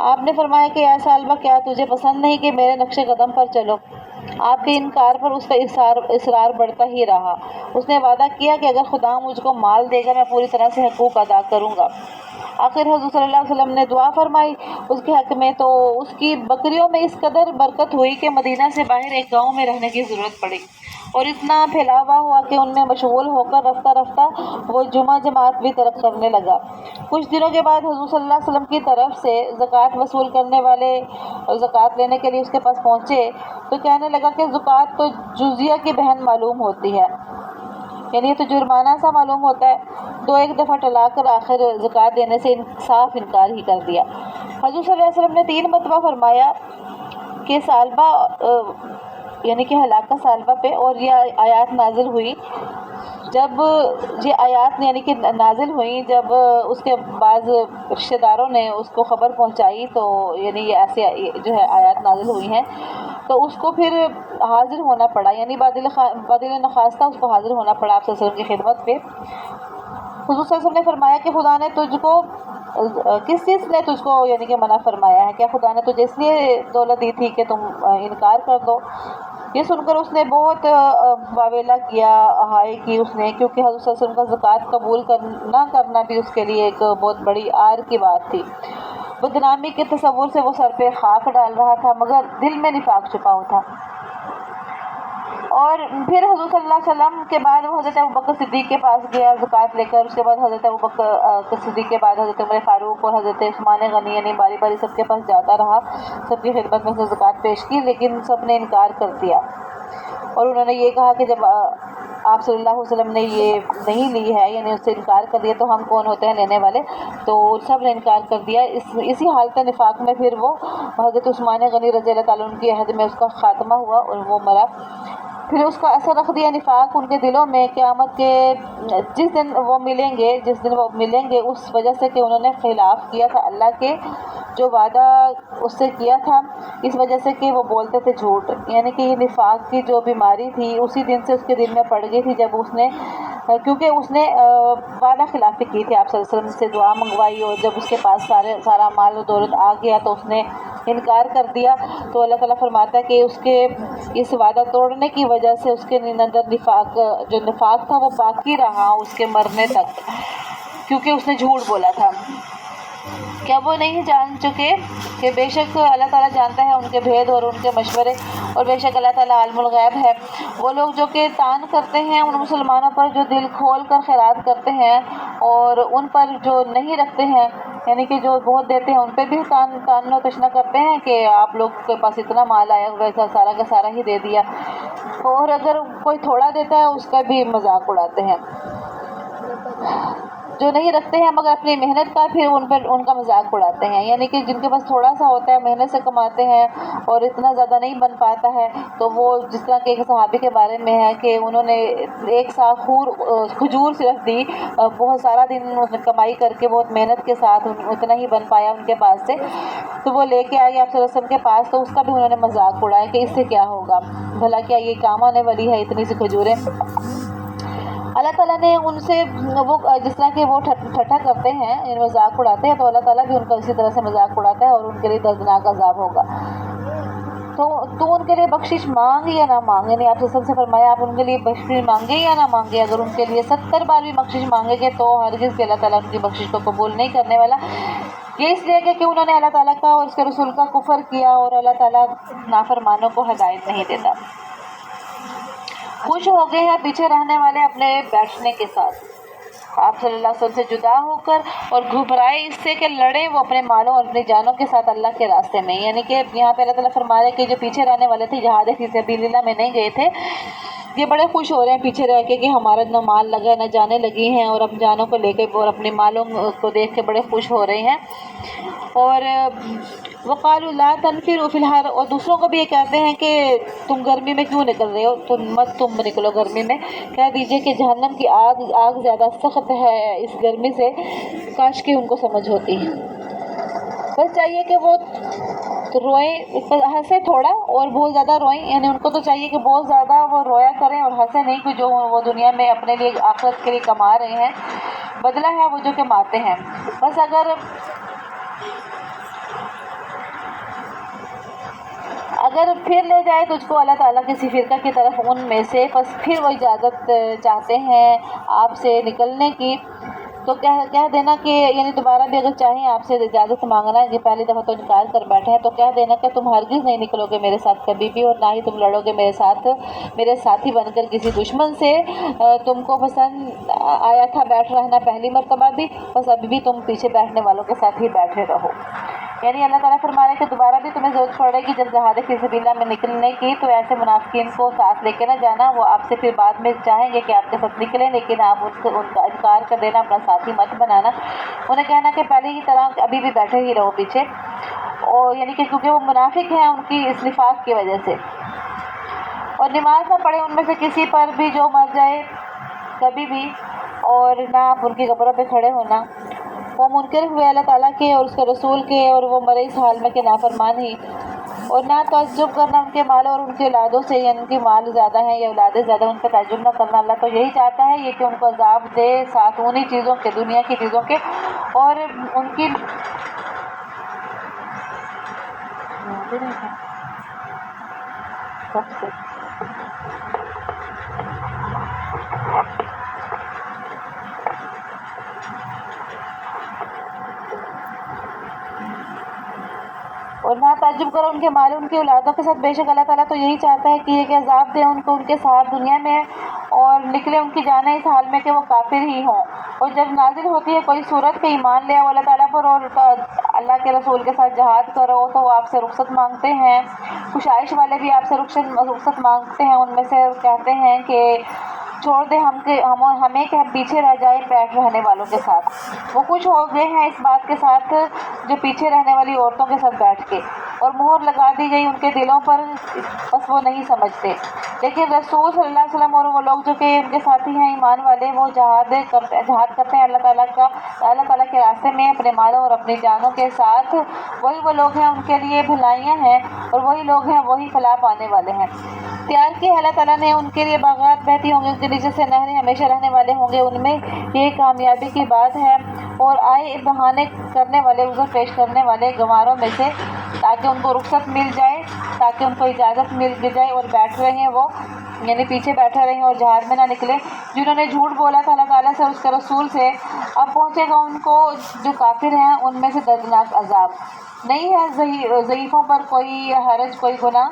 آپ نے فرمایا کہ اے سالبہ، کیا تجھے پسند نہیں کہ میرے نقش قدم پر چلو؟ آپ کے انکار پر اس کا اصرار بڑھتا ہی رہا۔ اس نے وعدہ کیا کہ اگر خدا مجھ کو مال دے گا میں پوری طرح سے حقوق ادا کروں گا۔ آخر حضور صلی اللہ علیہ وسلم نے دعا فرمائی اس کے حق میں، تو اس کی بکریوں میں اس قدر برکت ہوئی کہ مدینہ سے باہر ایک گاؤں میں رہنے کی ضرورت پڑی، اور اتنا پھیلاوا ہوا کہ ان میں مشغول ہو کر رفتہ رفتہ وہ جمعہ جماعت بھی ترک کرنے لگا۔ کچھ دنوں کے بعد حضور صلی اللہ علیہ وسلم کی طرف سے زکوٰۃ وصول کرنے والے زکوٰۃ لینے کے لیے اس کے پاس پہنچے تو کہنے لگا کہ زکوٰۃ تو جزیہ کی بہن معلوم ہوتی ہے، یعنی یہ تو جرمانہ سا معلوم ہوتا ہے۔ تو ایک دفعہ ٹلا کر آخر زکوٰۃ دینے سے صاف انکار ہی کر دیا۔ حضور صلی اللہ علیہ وسلم نے 3 مرتبہ فرمایا کہ سالبہ یعنی کہ ہلاکت سالبہ پہ، اور یہ آیات نازل ہوئی جب یہ آیات یعنی کہ نازل ہوئی جب اس کے بعض رشتہ داروں نے اس کو خبر پہنچائی، تو یعنی یہ ایسے جو ہے آیات نازل ہوئی ہیں، تو اس کو پھر حاضر ہونا پڑا، یعنی بادل نخواستہ اس کو حاضر ہونا پڑا آپ صلی اللہ علیہ وسلم کی خدمت پہ۔ حضور صلی اللہ علیہ وسلم نے فرمایا کہ خدا نے تجھ کو کس چیز نے تجھ کو یعنی کہ منع فرمایا ہے؟ کیا خدا نے تجھے اس لیے دولت دی تھی کہ تم انکار کر دو؟ یہ سن کر اس نے بہت واویلا کیا، ہائے کی اس نے، کیونکہ حضور صلی اللہ علیہ وسلم کا زکوٰۃ قبول نہ کرنا بھی اس کے لیے ایک بہت بڑی آر کی بات تھی۔ بدنامی کے تصور سے وہ سر پہ خاک ڈال رہا تھا، مگر دل میں نفاق چھپا ہوا تھا۔ اور پھر حضور صلی اللہ علیہ وسلم کے بعد وہ حضرت ابوبکر صدیق کے پاس گیا زکوٰۃ لے کر، اس کے بعد حضرت ابوبکر صدیق کے بعد حضرت عمر فاروق اور حضرت عثمان غنی، یعنی باری باری سب کے پاس جاتا رہا، سب کی خدمت میں سے زکوٰۃ پیش کی، لیکن سب نے انکار کر دیا، اور انہوں نے یہ کہا کہ جب آپ صلی اللہ علیہ وسلم نے یہ نہیں لی ہے، یعنی اس سے انکار کر دیا، تو ہم کون ہوتے ہیں لینے والے؟ تو سب نے انکار کر دیا۔ اسی حالت نفاق میں پھر وہ حضرت عثمان غنی رضی اللہ تعالیٰ عنہ کی عہد میں اس کا خاتمہ ہوا اور وہ مرا۔ پھر اس کا اثر رکھ دیا نفاق ان کے دلوں میں، قیامت کے جس دن وہ ملیں گے اس وجہ سے کہ انہوں نے خلاف کیا تھا اللہ کے جو وعدہ اس سے کیا تھا، اس وجہ سے کہ وہ بولتے تھے جھوٹ، یعنی کہ یہ نفاق کی جو بیماری تھی اسی دن سے اس کے دل میں پڑ گئی تھی، جب اس نے کیونکہ اس نے وعدہ خلافی کی تھی، آپ صلی اللہ علیہ وسلم سے دعا منگوائی، اور جب اس کے پاس سارا مال و دولت آ گیا تو اس نے انکار کر دیا، تو اللہ تعالیٰ فرماتا ہے کہ اس کے اس وعدہ توڑنے کی وجہ سے اس کے اندر نفاق تھا وہ باقی رہا اس کے مرنے تک، کیونکہ اس نے جھوٹ بولا تھا۔ کیا وہ نہیں جان چکے کہ بے شک اللہ تعالیٰ جانتا ہے ان کے بھید اور ان کے مشورے، اور بے شک اللہ تعالیٰ عالم الغیب ہے۔ وہ لوگ جو کہ تان کرتے ہیں ان مسلمانوں پر جو دل کھول کر خیرات کرتے ہیں، اور ان پر جو نہیں رکھتے ہیں، یعنی کہ جو بہت دیتے ہیں، ان پہ بھی تان و تشنا کرتے ہیں کہ آپ لوگ کے پاس اتنا مال آیا ویسا سارا کا سارا ہی دے دیا، اور اگر کوئی تھوڑا دیتا ہے اس کا بھی مذاق اڑاتے ہیں۔ جو نہیں رکھتے ہیں مگر اپنی محنت کا، پھر ان کا مذاق اڑاتے ہیں، یعنی کہ جن کے پاس تھوڑا سا ہوتا ہے، محنت سے کماتے ہیں اور اتنا زیادہ نہیں بن پاتا ہے، تو وہ جس طرح کہ ایک صحابی کے بارے میں ہے کہ انہوں نے ایک سا کھجور صرف دی، بہت سارا دن کمائی کر کے بہت محنت کے ساتھ اتنا ہی بن پایا ان کے پاس سے، تو وہ لے کے آئے آپ صلی اللہ علیہ وسلم کے پاس، تو اس کا بھی انہوں نے مذاق اڑایا کہ اس سے کیا ہوگا، بھلا کیا یہ کام آنے والی ہے اتنی سی کھجوریں؟ اللہ تعالیٰ نے ان سے وہ جس طرح کہ وہ ٹھٹھا کرتے ہیں، مذاق اڑاتے ہیں، تو اللہ تعالیٰ بھی ان کا اسی طرح سے مذاق اڑاتا ہے، اور ان کے لیے دردناک عذاب ہوگا۔ تو ان کے لیے بخشش مانگ یا نہ مانگ، یعنی آپ سے فرمایا آپ ان کے لیے بخشش مانگے یا نہ مانگے، اگر ان کے لیے 70 بار بھی بخشش مانگے گے تو ہرگز بھی اللہ تعالیٰ ان کی بخشش کو قبول نہیں کرنے والا۔ یہ اس لیے کہ انہوں نے اللہ تعالیٰ کا اور اس کے رسول کا کفر کیا، اور اللہ تعالیٰ نافرمانوں کو ہدایت نہیں دیتا۔ خوش ہو گئے ہیں پیچھے رہنے والے اپنے بیٹھنے کے ساتھ، آپ صلی اللہ علیہ وسلم سے جدا ہو کر، اور گھبرائے اس سے کہ لڑے وہ اپنے مالوں اور اپنی جانوں کے ساتھ اللہ کے راستے میں، یعنی کہ یہاں پہ اللہ تعالیٰ فرما رہے کہ جو پیچھے رہنے والے تھے، جہاد فی سبیل اللہ میں نہیں گئے تھے، یہ بڑے خوش ہو رہے ہیں پیچھے رہ کے کہ ہمارا نہ مال لگا نہ جانے لگی ہیں، اور اپنی جانوں کو لے کے اور اپنے مالوں کو دیکھ کے بڑے خوش ہو رہے ہیں۔ اور وقالوا لا تنفروا فی الحر، اور دوسروں کو بھی یہ کہتے ہیں کہ تم گرمی میں کیوں نکل رہے ہو، تم نکلو گرمی میں، کہہ دیجئے کہ جہنم کی آگ زیادہ سخت ہے اس گرمی سے، کاش کہ ان کو سمجھ ہوتی۔ بس چاہیے کہ وہ روئیں، ہنسے تھوڑا اور بہت زیادہ روئیں، یعنی ان کو تو چاہیے کہ بہت زیادہ وہ رویا کریں اور ہنسے نہیں، کہ جو وہ دنیا میں اپنے لیے آخرت کے لیے کما رہے ہیں، بدلہ ہے وہ جو کماتے ہیں۔ بس اگر پھر لے جائے تجھ کو اللہ تعالیٰ کسی فرقہ کی طرف ان میں سے، بس پھر وہ اجازت چاہتے ہیں آپ سے نکلنے کی، تو کہہ دینا کہ یعنی دوبارہ بھی اگر چاہیں آپ سے اجازت مانگنا، یہ پہلی دفعہ تو انکار کر بیٹھے ہیں، تو کہہ دینا کہ تم ہرگز نہیں نکلو گے میرے ساتھ کبھی بھی، اور نہ ہی تم لڑو گے میرے ساتھ میرے ساتھی بن کر کسی دشمن سے۔ تم کو پسند آیا تھا بیٹھ رہنا پہلی مرتبہ بھی، بس ابھی بھی تم پیچھے بیٹھنے والوں کے ساتھ ہی بیٹھے رہو۔ یعنی اللہ تعالیٰ فرما رہے کہ دوبارہ بھی تمہیں ضرورت پڑے گی جب جہاد فی سبیل اللہ میں نکلنے کی، تو ایسے منافقین کو ساتھ لے کے نہ جانا، وہ آپ سے پھر بعد میں چاہیں گے کہ آپ کے ساتھ نکلیں، لیکن آپ ان کا انکار کر دینا، اپنا ساتھی مت بنانا، انہیں کہنا کہ پہلے کی طرح ابھی بھی بیٹھے ہی رہو پیچھے، اور یعنی کہ کیونکہ وہ منافق ہیں ان کی اس نفاق کی وجہ سے۔ اور نماز نہ پڑھے ان میں سے کسی پر بھی جو مر جائے کبھی بھی، اور نہ آپ ان کی قبروں پہ کھڑے ہونا، وہ منکر ہوئے اللہ تعالیٰ کے اور اس کے رسول کے، اور وہ مرے اس حال میں کہ نافرمان ہی، اور نہ تعجب کرنا ان کے مالوں اور ان کی اولادوں سے، یعنی ان کی مال زیادہ ہیں یا اولادیں زیادہ، ان کا تعجب نہ کرنا، اللہ تو یہی چاہتا ہے یہ کہ ان کو عذاب دے ساتھ انہی چیزوں کے، دنیا کی چیزوں کے، اور ان کی سب سے اور نہ تعجب کرو ان کے مال ان کی اولادوں کے ساتھ، بے شک اللہ تعالیٰ تو یہی چاہتا ہے کہ یہ کہ عذاب دے ان کو ان کے ساتھ دنیا میں، اور نکلے ان کی جانیں اس حال میں کہ وہ کافر ہی ہوں۔ اور جب نازل ہوتی ہے کوئی صورت کہ ایمان لے آؤ اللہ تعالیٰ پر اور اللہ کے رسول کے ساتھ جہاد کرو، تو وہ آپ سے رخصت مانگتے ہیں، کشائش والے بھی آپ سے رخصت مانگتے ہیں، ان میں سے کہتے ہیں کہ چھوڑ دے ہمیں کہ ہم پیچھے رہ جائیں بیٹھ رہنے والوں کے ساتھ۔ وہ خوش ہو گئے ہیں اس بات کے ساتھ جو پیچھے رہنے والی عورتوں کے ساتھ بیٹھ کے، اور مہر لگا دی گئی ان کے دلوں پر، بس وہ نہیں سمجھتے۔ لیکن رسول صلی اللہ علیہ وسلم اور وہ لوگ جو کہ ان کے ساتھی ہیں ایمان والے، وہ جہاد کرتے ہیں اللہ تعالیٰ کے راستے میں اپنے مالوں اور اپنی جانوں کے ساتھ، وہی وہ لوگ ہیں ان کے لیے بھلائیاں ہیں، اور وہی لوگ ہیں وہی فلاح پانے والے ہیں۔ تیار کی اللہ تعالیٰ نے ان کے لیے باغات بہتی ہوں گے، ان کے نیچے سے نہریں ہمیشہ رہنے والے ہوں گے، ان میں یہ کامیابی کی بات ہے۔ اور آئے بہانے کرنے والے، عذر پیش کرنے والے گنواروں میں سے، تاکہ ان کو رخصت مل جائے، تاکہ ان کو اجازت مل جائے اور بیٹھ رہے ہیں وہ، یعنی پیچھے بیٹھے رہیں اور جہاد میں نہ نکلے۔ جنہوں نے جھوٹ بولا تھا اللہ تعالیٰ سے اور اس کے رسول سے، اب پہنچے گا ان کو جو کافر ہیں ان میں سے دردناک عذاب۔ نہیں ہے ضعیفوں پر کوئی حرج، کوئی گناہ،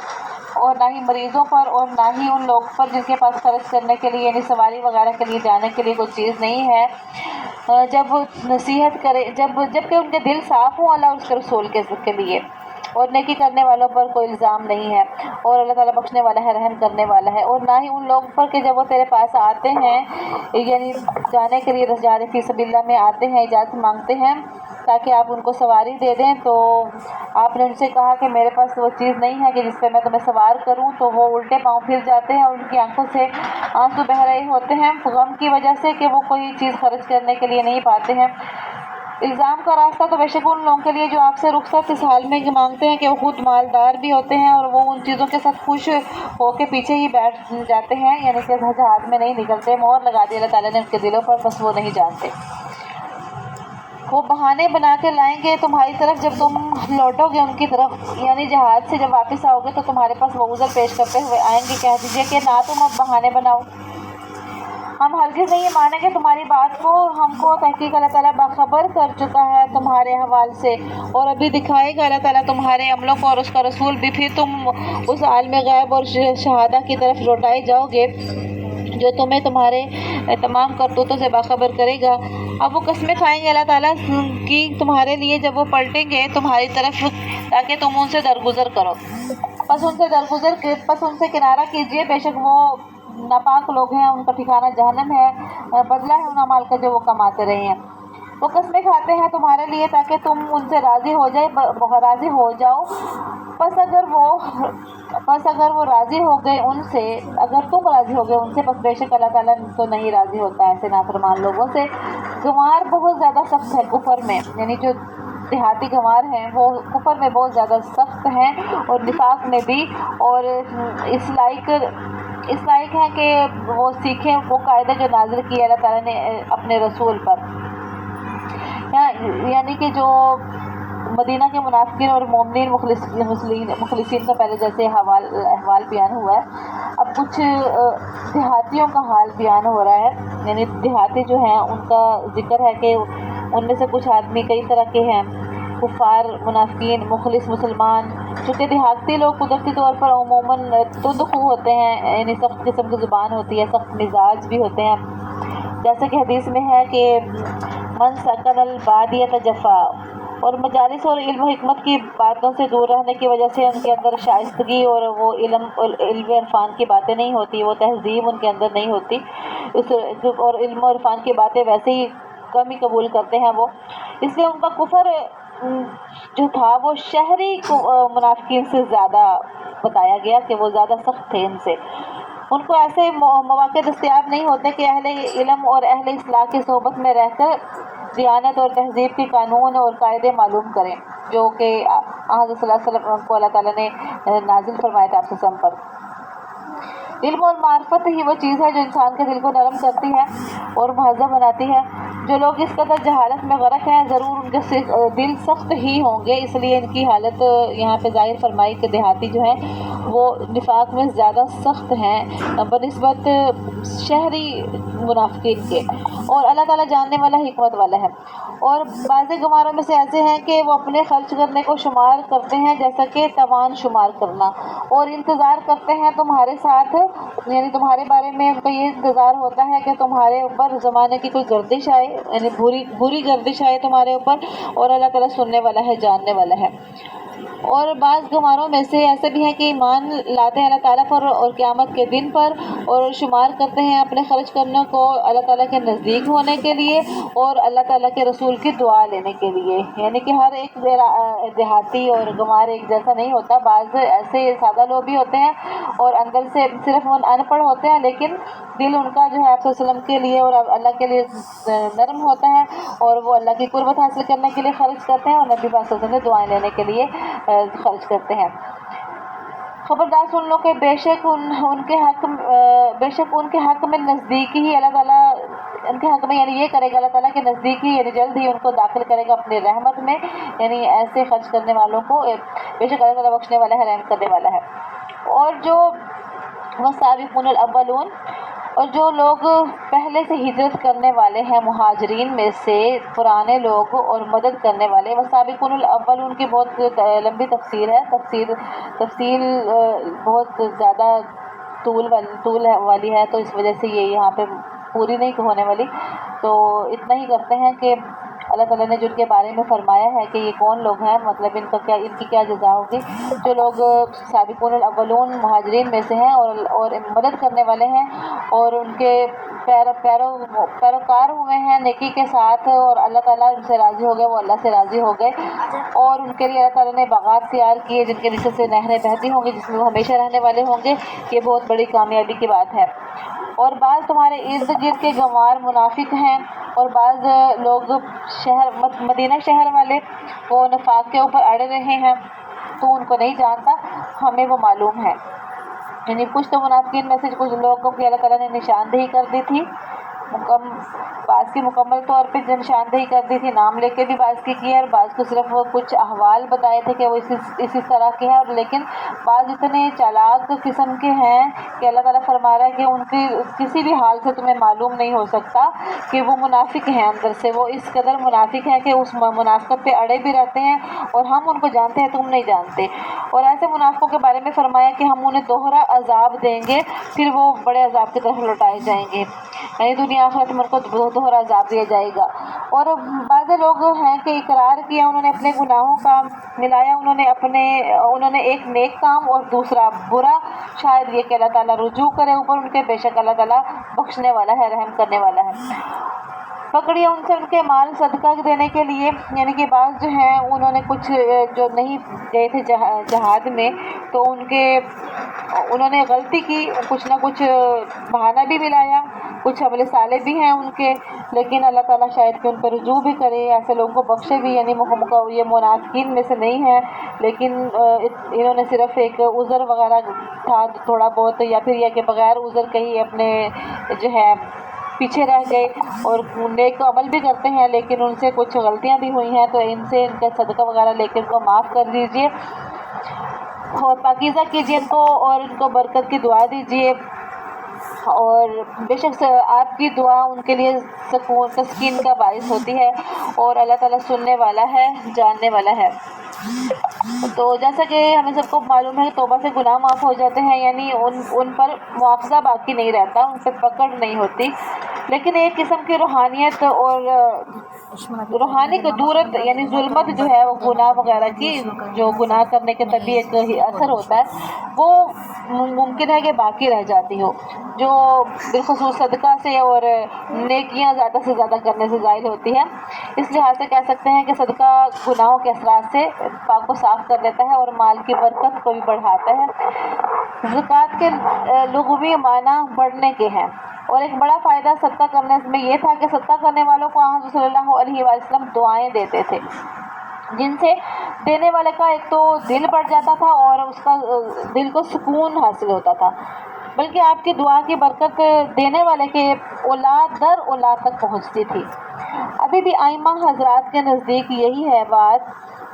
اور نہ ہی مریضوں پر، اور نہ ہی ان لوگوں پر جن کے پاس خرچ کرنے کے لیے یعنی سواری وغیرہ کے لیے جانے کے لیے کوئی چیز نہیں ہے، جب نصیحت کرے، جب کہ ان کے دل صاف ہوں اللہ اور اس کے رسول کے لیے، اور نیکی کرنے والوں پر کوئی الزام نہیں ہے، اور اللہ تعالیٰ بخشنے والا ہے، رحم کرنے والا ہے۔ اور نہ ہی ان لوگوں پر کہ جب وہ تیرے پاس آتے ہیں، یعنی جانے کے لیے جہاد فی سبیل اللہ میں آتے ہیں، اجازت مانگتے ہیں تاکہ آپ ان کو سواری دے دیں، تو آپ نے ان سے کہا کہ میرے پاس وہ چیز نہیں ہے کہ جس پہ میں تمہیں سوار کروں، تو وہ الٹے پاؤں پھر جاتے ہیں اور ان کی آنکھوں سے آنسو بہہ رہے ہوتے ہیں غم کی وجہ سے کہ وہ کوئی چیز خرچ کرنے کے لیے نہیں پاتے ہیں۔ الزام کا راستہ تو بے شک ان لوگوں کے لیے جو آپ سے رخصت اس حال میں مانگتے ہیں کہ وہ خود مالدار بھی ہوتے ہیں، اور وہ ان چیزوں کے ساتھ خوش ہو کے پیچھے ہی بیٹھ جاتے ہیں، یعنی کہ جہاد میں نہیں نکلتے۔ مہر لگا دی اللہ تعالیٰ نے ان کے دلوں پر، بس وہ نہیں جانتے۔ وہ بہانے بنا کے لائیں گے تمہاری طرف جب تم لوٹو گے ان کی طرف، یعنی جہاد سے جب واپس آؤ گے تو تمہارے پاس وہ عذر پیش کرتے ہوئے آئیں گے، کہہ دیجیے کہ نہ تم اب بہانے بناؤ، ہم ہرگز نہیں مانیں گے تمہاری بات کو، ہم کو تحقیق اللہ تعالیٰ باخبر کر چکا ہے تمہارے احوال سے، اور ابھی دکھائے گا اللہ تعالیٰ تمہارے عملوں کو اور اس کا رسول بھی، پھر تم اس عالم غیب اور شہادہ کی طرف لوٹائے جاؤ گے جو تمہیں تمہارے تمام کرتوتوں سے باخبر کرے گا۔ اب وہ قسمیں کھائیں گے اللہ تعالیٰ کی تمہارے لیے جب وہ پلٹیں گے تمہاری طرف تاکہ تم ان سے درگزر کرو، پس ان سے کنارہ کیجیے، بے شک وہ ناپاک لوگ ہیں، ان کا ٹھکانہ جہنم ہے، بدلہ ہے ان اعمال کا جو وہ کماتے رہے ہیں۔ وہ قسمیں کھاتے ہیں تمہارے لیے تاکہ تم ان سے راضی ہو جاؤ، پس اگر وہ راضی ہو گئے ان سے، اگر تم راضی ہو گئے ان سے، پس بے شک اللہ تعالیٰ تو نہیں راضی ہوتا ایسے نافرمان لوگوں سے۔ گنوار بہت زیادہ سخت ہے کفر میں، یعنی جو دیہاتی گنوار ہیں وہ کفر میں بہت زیادہ سخت ہیں، اور نفاق میں بھی، اور اس لائق ہے کہ وہ سیکھیں وہ قاعدہ جو نازل کیا اللہ تعالیٰ نے اپنے رسول پر، یعنی کہ جو مدینہ کے منافقین اور مومنین مخلصین کا پہلے جیسے احوال بیان ہوا ہے، اب کچھ دیہاتیوں کا حال بیان ہو رہا ہے. یعنی دیہاتی جو ہیں ان کا ذکر ہے کہ ان میں سے کچھ آدمی کئی طرح کے ہیں، کفار، منافقین، مخلص مسلمان. چونکہ دیہاتی لوگ قدرتی طور پر عموماً تندخو ہوتے ہیں، یعنی سخت قسم کی زبان ہوتی ہے، سخت مزاج بھی ہوتے ہیں. جیسا کہ حدیث میں ہے کہ من سکن البادیۃ جفا، اور مجالس اور علم و حکمت کی باتوں سے دور رہنے کی وجہ سے ان کے اندر شائستگی اور وہ علم عرفان کی باتیں نہیں ہوتی، وہ تہذیب ان کے اندر نہیں ہوتی، اور علم و عرفان کی باتیں ویسے ہی کم ہی قبول کرتے ہیں وہ. اس لیے ان کا کفر جو تھا وہ شہری منافقین سے زیادہ بتایا گیا کہ وہ زیادہ سخت تھے ان سے. ان کو ایسے مواقع دستیاب نہیں ہوتے کہ اہل علم اور اہل اصلاح کی صحبت میں رہ کر دیانت اور تہذیب کے قانون اور قاعدے معلوم کریں، جو کہ حضرت صلی اللہ علیہ وسلم کو اللہ تعالیٰ نے نازل فرمائے تھے آپ سے پر. علم اور معرفت ہی وہ چیز ہے جو انسان کے دل کو نرم کرتی ہے اور مہذب بناتی ہے. جو لوگ اس قدر جہالت میں غرق ہیں ضرور ان کے دل سخت ہی ہوں گے. اس لیے ان کی حالت یہاں پہ ظاہر فرمائی کہ دیہاتی جو ہیں وہ نفاق میں زیادہ سخت ہیں بنسبت شہری منافقین کے، اور اللہ تعالیٰ جاننے والا حکمت والا ہے. اور بعض گماروں میں سے ایسے ہیں کہ وہ اپنے خرچ کرنے کو شمار کرتے ہیں جیسا کہ توان شمار کرنا، اور انتظار کرتے ہیں تمہارے ساتھ، یعنی تمہارے بارے میں ان کا یہ انتظار ہوتا ہے کہ تمہارے اوپر زمانے کی کوئی گردش آئے، یعنی بری گردش آئے تمہارے اوپر، اور اللہ تعالیٰ سننے والا ہے، جاننے والا ہے. اور بعض گماروں میں سے ایسے بھی ہیں کہ ایمان لاتے ہیں اللہ تعالیٰ پر اور قیامت کے دن پر، اور شمار کرتے ہیں اپنے خرچ کرنے کو اللہ تعالیٰ کے نزدیک ہونے کے لیے اور اللہ تعالیٰ کے رسول کی دعا لینے کے لیے. یعنی کہ ہر ایک دیہاتی اور گمار ایک جیسا نہیں ہوتا. بعض ایسے سادہ لوگ بھی ہوتے ہیں اور اندر سے صرف وہ ان پڑھ ہوتے ہیں، لیکن دل ان کا جو ہے آپ صلی اللہ علیہ وسلم کے لیے اور اللہ کے لیے نرم ہوتا ہے، اور وہ اللہ کی قربت حاصل کرنے کے لیے خرچ کرتے ہیں اور نبی پاک صلی اللہ علیہ وسلم سے دعائیں لینے کے لیے خرچ کرتے ہیں. خبردار سن لو کہ بے شک ان کے حق میں نزدیکی ہی اللہ تعالیٰ ان کے حق میں یعنی یہ کرے گا اللہ تعالیٰ کے نزدیک ہی، یعنی جلد ہی ان کو داخل کرے گا اپنی رحمت میں. یعنی ایسے خرچ کرنے والوں کو بے شک اللہ تعالیٰ بخشنے والا ہے، رحم کرنے والا ہے. اور جو والسابقون الاولون، اور جو لوگ پہلے سے ہجرت کرنے والے ہیں مہاجرین میں سے، پرانے لوگ اور مدد کرنے والے. والسابقون الاولون کی بہت لمبی تفسیر ہے، تفصیل بہت زیادہ طول والی ہے، تو اس وجہ سے یہ یہاں پہ پوری نہیں ہونے والی. تو اتنا ہی کرتے ہیں کہ اللہ تعالیٰ نے جن کے بارے میں فرمایا ہے کہ یہ کون لوگ ہیں، مطلب ان کی کیا جزا ہوگی. جو لوگ سابقون الاولون مہاجرین میں سے ہیں اور مدد کرنے والے ہیں اور ان کے پیروکار ہوئے ہیں نیکی کے ساتھ، اور اللہ تعالیٰ ان سے راضی ہو گئے، وہ اللہ سے راضی ہو گئے، اور ان کے لیے اللہ تعالیٰ نے باغات تیار کیے جن کے نیچے سے نہریں بہتی ہوں گی جس میں وہ ہمیشہ رہنے والے ہوں گے. یہ بہت بڑی کامیابی کی بات ہے. اور بعض تمہارے ارد گرد کے گنوار منافق ہیں، اور بعض لوگ مدینہ شہر والے وہ نفاق کے اوپر اڑے رہے ہیں، تو ان کو نہیں جانتا، ہمیں وہ معلوم ہے. یعنی کچھ تو منافقین میں سے کچھ لوگوں کی اللہ تعالیٰ نے نشاندہی کر دی تھی، بعض کی مکمل طور پہ نشاندہی کر دی تھی، نام لے کے بھی بعض کی ہے، اور بعض کو صرف وہ کچھ احوال بتائے تھے کہ وہ اسی طرح کے ہیں. اور لیکن بعض اتنے چالاک قسم کے ہیں کہ اللہ تعالیٰ فرما رہا ہے کہ ان کی کسی بھی حال سے تمہیں معلوم نہیں ہو سکتا کہ وہ منافق ہیں. اندر سے وہ اس قدر منافق ہیں کہ اس منافقت پہ اڑے بھی رہتے ہیں، اور ہم ان کو جانتے ہیں، تم نہیں جانتے. اور ایسے منافقوں کے بارے میں فرمایا کہ ہم انہیں دوہرا عذاب دیں گے، پھر وہ بڑے عذاب کی طرف لوٹائے جائیں گے. یعنی دنیا آخرت میں ان کو دوہرا عذاب دیا جائے گا. اور بعض لوگ ہیں کہ اقرار کیا انہوں نے اپنے گناہوں کا، ملایا انہوں نے ایک نیک کام اور دوسرا برا، شاید یہ کہ اللہ تعالیٰ رجوع کرے اوپر ان کے. بے شک اللہ تعالیٰ بخشنے والا ہے، رحم کرنے والا ہے. پکڑیے ان سے ان کے مال صدقہ دینے کے لیے. یعنی کہ بعض جو ہیں انہوں نے کچھ جو نہیں گئے تھے جہاد میں، تو انہوں نے غلطی کی، کچھ نہ کچھ بہانہ بھی ملایا، کچھ عمل صالح بھی ہیں ان کے، لیکن اللہ تعالیٰ شاید کہ ان پر رجوع بھی کرے، ایسے لوگوں کو بخشے بھی. یعنی یہ منافقین میں سے نہیں ہیں، لیکن انہوں نے صرف ایک عذر وغیرہ تھا تھوڑا بہت، یا پھر یہ کہ بغیر عذر کے ہی اپنے جو ہے پیچھے رہ گئے اور نیک عمل بھی کرتے ہیں لیکن ان سے کچھ غلطیاں بھی ہوئی ہیں، تو ان سے ان کا صدقہ وغیرہ لے کے ان کو معاف کر دیجیے اور پاکیزہ کیجیے ان کو اور ان کو برکت کی دعا دیجیے، اور بے شک آپ کی دعا ان کے لیے سکون تسکین کا باعث ہوتی ہے، اور اللہ تعالیٰ سننے والا ہے، جاننے والا ہے۔ تو جیسا کہ ہمیں سب کو معلوم ہے، توبہ سے گناہ معاف ہو جاتے ہیں، یعنی ان پر مواخذہ باقی نہیں رہتا، ان پہ پکڑ نہیں ہوتی، لیکن ایک قسم کی روحانیت اور روحانی قدورت یعنی ظلمت جو ہے وہ گناہ وغیرہ کی، جو گناہ کرنے کے طبی ایک اثر ہوتا ہے، وہ ممکن ہے کہ باقی رہ جاتی ہو، جو بالخصوص صدقہ سے اور نیکیاں زیادہ سے زیادہ کرنے سے ظاہر ہوتی ہے۔ اس لحاظ سے کہہ سکتے ہیں کہ صدقہ گناہوں کے اثرات سے پاک کو صاف کر دیتا ہے اور مال کی برکت کو بھی بڑھاتا ہے۔ زکوٰۃ کے لغوی معنی بڑھنے کے ہیں، اور ایک بڑا فائدہ صدقہ کرنے میں یہ تھا کہ صدقہ کرنے والوں کو حضرت صلی اللہ علیہ وسلم دعائیں دیتے تھے، جن سے دینے والے کا ایک تو دل بڑھ جاتا تھا اور اس کا دل کو سکون حاصل ہوتا تھا، بلکہ آپ کی دعا کی برکت دینے والے کے اولاد در اولاد تک پہنچتی تھی۔ ابھی بھی ائمہ حضرات کے نزدیک یہی ہے بات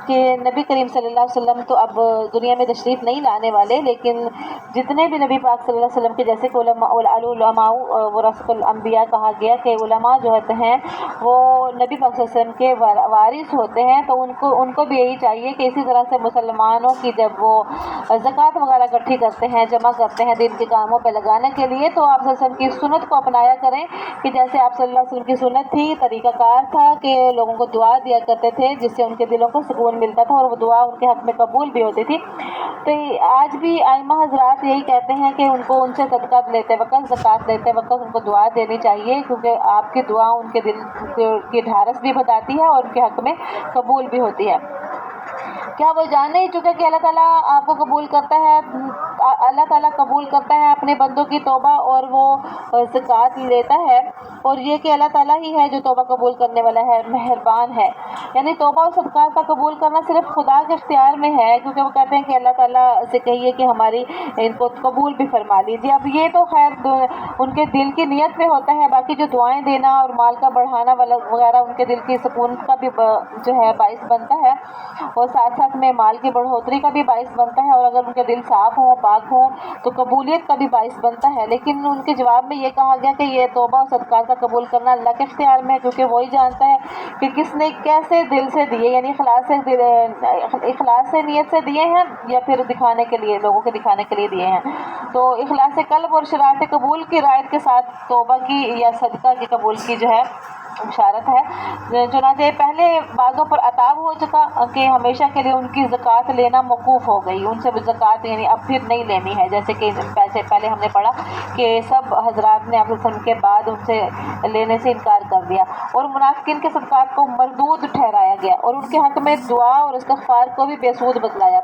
کہ نبی کریم صلی اللہ علیہ وسلم تو اب دنیا میں تشریف نہیں لانے والے، لیکن جتنے بھی نبی پاک صلی اللہ علیہ وسلم کے جیسے کہ علماء ورثۃ الانبیاء کہا گیا کہ علماء جو ہوتے ہیں وہ نبی پاک صلی اللہ علیہ وسلم کے وارث ہوتے ہیں، تو ان کو بھی یہی چاہیے کہ اسی طرح سے مسلمانوں کی جب وہ زکوٰۃ وغیرہ اکٹھی کرتے ہیں، جمع کرتے ہیں دین کے کاموں پہ لگانے کے لیے، تو آپ صلی اللہ علیہ وسلم کی سنت کو اپنایا کریں کہ جیسے آپ صلی اللہ علیہ وسلم کی سنت تھی، طریقہ کار تھا کہ لوگوں کو دعا دیا کرتے تھے جس سے ان کے دلوں کو سکون ملتا تھا اور وہ دعا ان کے حق میں قبول بھی ہوتی تھی۔ تو آج بھی ائمہ حضرات یہی کہتے ہیں کہ ان سے صدقات لیتے وقت، زکوٰۃ لیتے وقت ان کو دعا دینی چاہیے، کیونکہ آپ کی دعا ان کے دل کی ڈھارس بھی بتاتی ہے اور ان کے حق میں قبول بھی ہوتی ہے۔ کیا وہ جان نہیں چکے کہ اللہ تعالیٰ آپ کو قبول کرتا ہے، اللہ تعالیٰ قبول کرتا ہے اپنے بندوں کی توبہ اور وہ زکوٰۃ لیتا ہے، اور یہ کہ اللہ تعالیٰ ہی ہے جو توبہ قبول کرنے والا ہے، مہربان ہے۔ یعنی توبہ اور صدقات کا قبول کرنا صرف خدا کے اختیار میں ہے، کیونکہ وہ کہتے ہیں کہ اللہ تعالیٰ سے کہیے کہ ہماری ان کو قبول بھی فرما لیجیے۔ اب یہ تو خیر ان کے دل کی نیت میں ہوتا ہے، باقی جو دعائیں دینا اور مال کا بڑھانا وغیرہ ان کے دل کی سکون کا بھی جو ہے باعث بنتا ہے، اور ساتھ ساتھ میں مال کی بڑھوتری کا بھی باعث بنتا ہے، اور اگر ان کے دل صاف ہوں، پاک ہوں، تو قبولیت کا بھی باعث بنتا ہے۔ لیکن ان کے جواب میں یہ کہا گیا کہ یہ توبہ اور صدقات کا قبول کرنا اللہ کے اختیار میں ہے، کیونکہ وہی جانتا ہے کہ کس نے کیسے دل سے دیے، یعنی اخلاص سے نیت سے دیے ہیں یا پھر دکھانے کے لیے، لوگوں کے دکھانے کے لیے دیے ہیں۔ تو اخلاص قلب اور شرائط قبول کی رعایت کے ساتھ توبہ کی یا صدقہ کی قبول کی جو ہے بشارت ہے۔ چنانچہ پہلے بعضوں پر عتاب ہو چکا کہ ہمیشہ کے لیے ان کی زکوٰۃ لینا موقوف ہو گئی، ان سے زکوٰۃ یعنی اب پھر نہیں لینی ہے، جیسے کہ پہلے ہم نے پڑھا کہ سب حضرات نے آپ کے بعد ان سے لینے سے انکار کر دیا، اور منافقین کے صدقات کو مردود ٹھہرایا گیا اور ان کے حق میں دعا اور استغفار کو بھی بے سود بتلایا،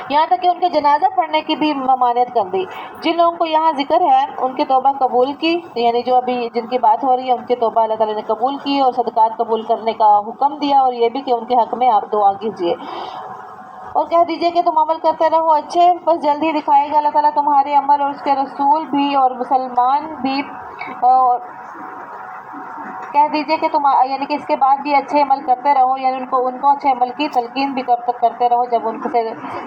یہاں تک کہ ان کے جنازہ پڑھنے کی بھی ممانعت کر دی۔ جن لوگوں کو یہاں ذکر ہے ان کی توبہ قبول کی، یعنی جو ابھی جن کی بات ہو رہی ہے ان کی توبہ اللہ تعالیٰ نے قبول کی اور صدقات قبول کرنے کا حکم دیا، اور یہ بھی کہ ان کے حق میں آپ دعا کیجیے اور کہہ دیجیے کہ تم عمل کرتے رہو اچھے، بس جلد ہی دکھائے گا اللہ تعالیٰ تمہارے عمل اور اس کے رسول بھی اور مسلمان بھی، اور کہہ دیجیے کہ تم یعنی کہ اس کے بعد بھی اچھے عمل کرتے رہو، یعنی ان کو اچھے عمل کی تلقین بھی کرتے رہو، جب ان سے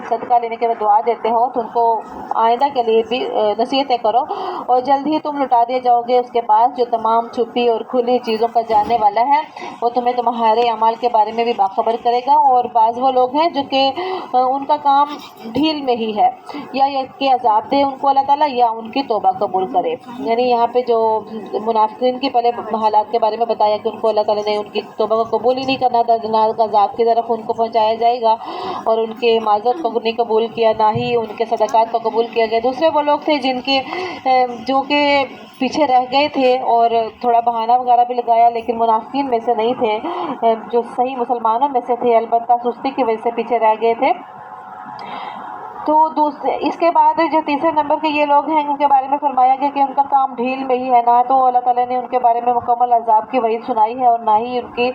صدقہ لینے کے بعد دعا دیتے ہو تو ان کو آئندہ کے لیے بھی نصیحتیں کرو، اور جلد ہی تم لٹا دیے جاؤ گے اس کے پاس جو تمام چھپی اور کھلی چیزوں کا جاننے والا ہے، وہ تمہیں تمہارے اعمال کے بارے میں بھی باخبر کرے گا۔ اور بعض وہ لوگ ہیں جو کہ ان کا کام ڈھیل میں ہی ہے، یا کہ عذاب دے ان کو اللہ تعالیٰ یا ان کی توبہ قبول کرے، یعنی یہاں پہ جو منافقین کی پہلے حالات کے بارے میں بتایا کہ ان کو اللہ تعالیٰ نے ان کی توبہ کو قبول ہی نہیں کرنا، دردناک عذاب کی طرف ان کو پہنچایا جائے گا، اور ان کے معذرت کو نہیں قبول کیا، نہ ہی ان کے صدقات کو قبول کیا گیا۔ دوسرے وہ لوگ تھے جو کہ پیچھے رہ گئے تھے اور تھوڑا بہانہ وغیرہ بھی لگایا، لیکن منافقین میں سے نہیں تھے، جو صحیح مسلمانوں میں سے تھے، البتہ سستی کی وجہ سے پیچھے رہ گئے تھے۔ تو اس کے بعد جو تیسرے نمبر کے یہ لوگ ہیں ان کے بارے میں فرمایا گیا کہ ان کا کام ڈھیل میں ہی ہے، نہ تو اللہ تعالیٰ نے ان کے بارے میں مکمل عذاب کی وعید سنائی ہے اور نہ ہی ان کی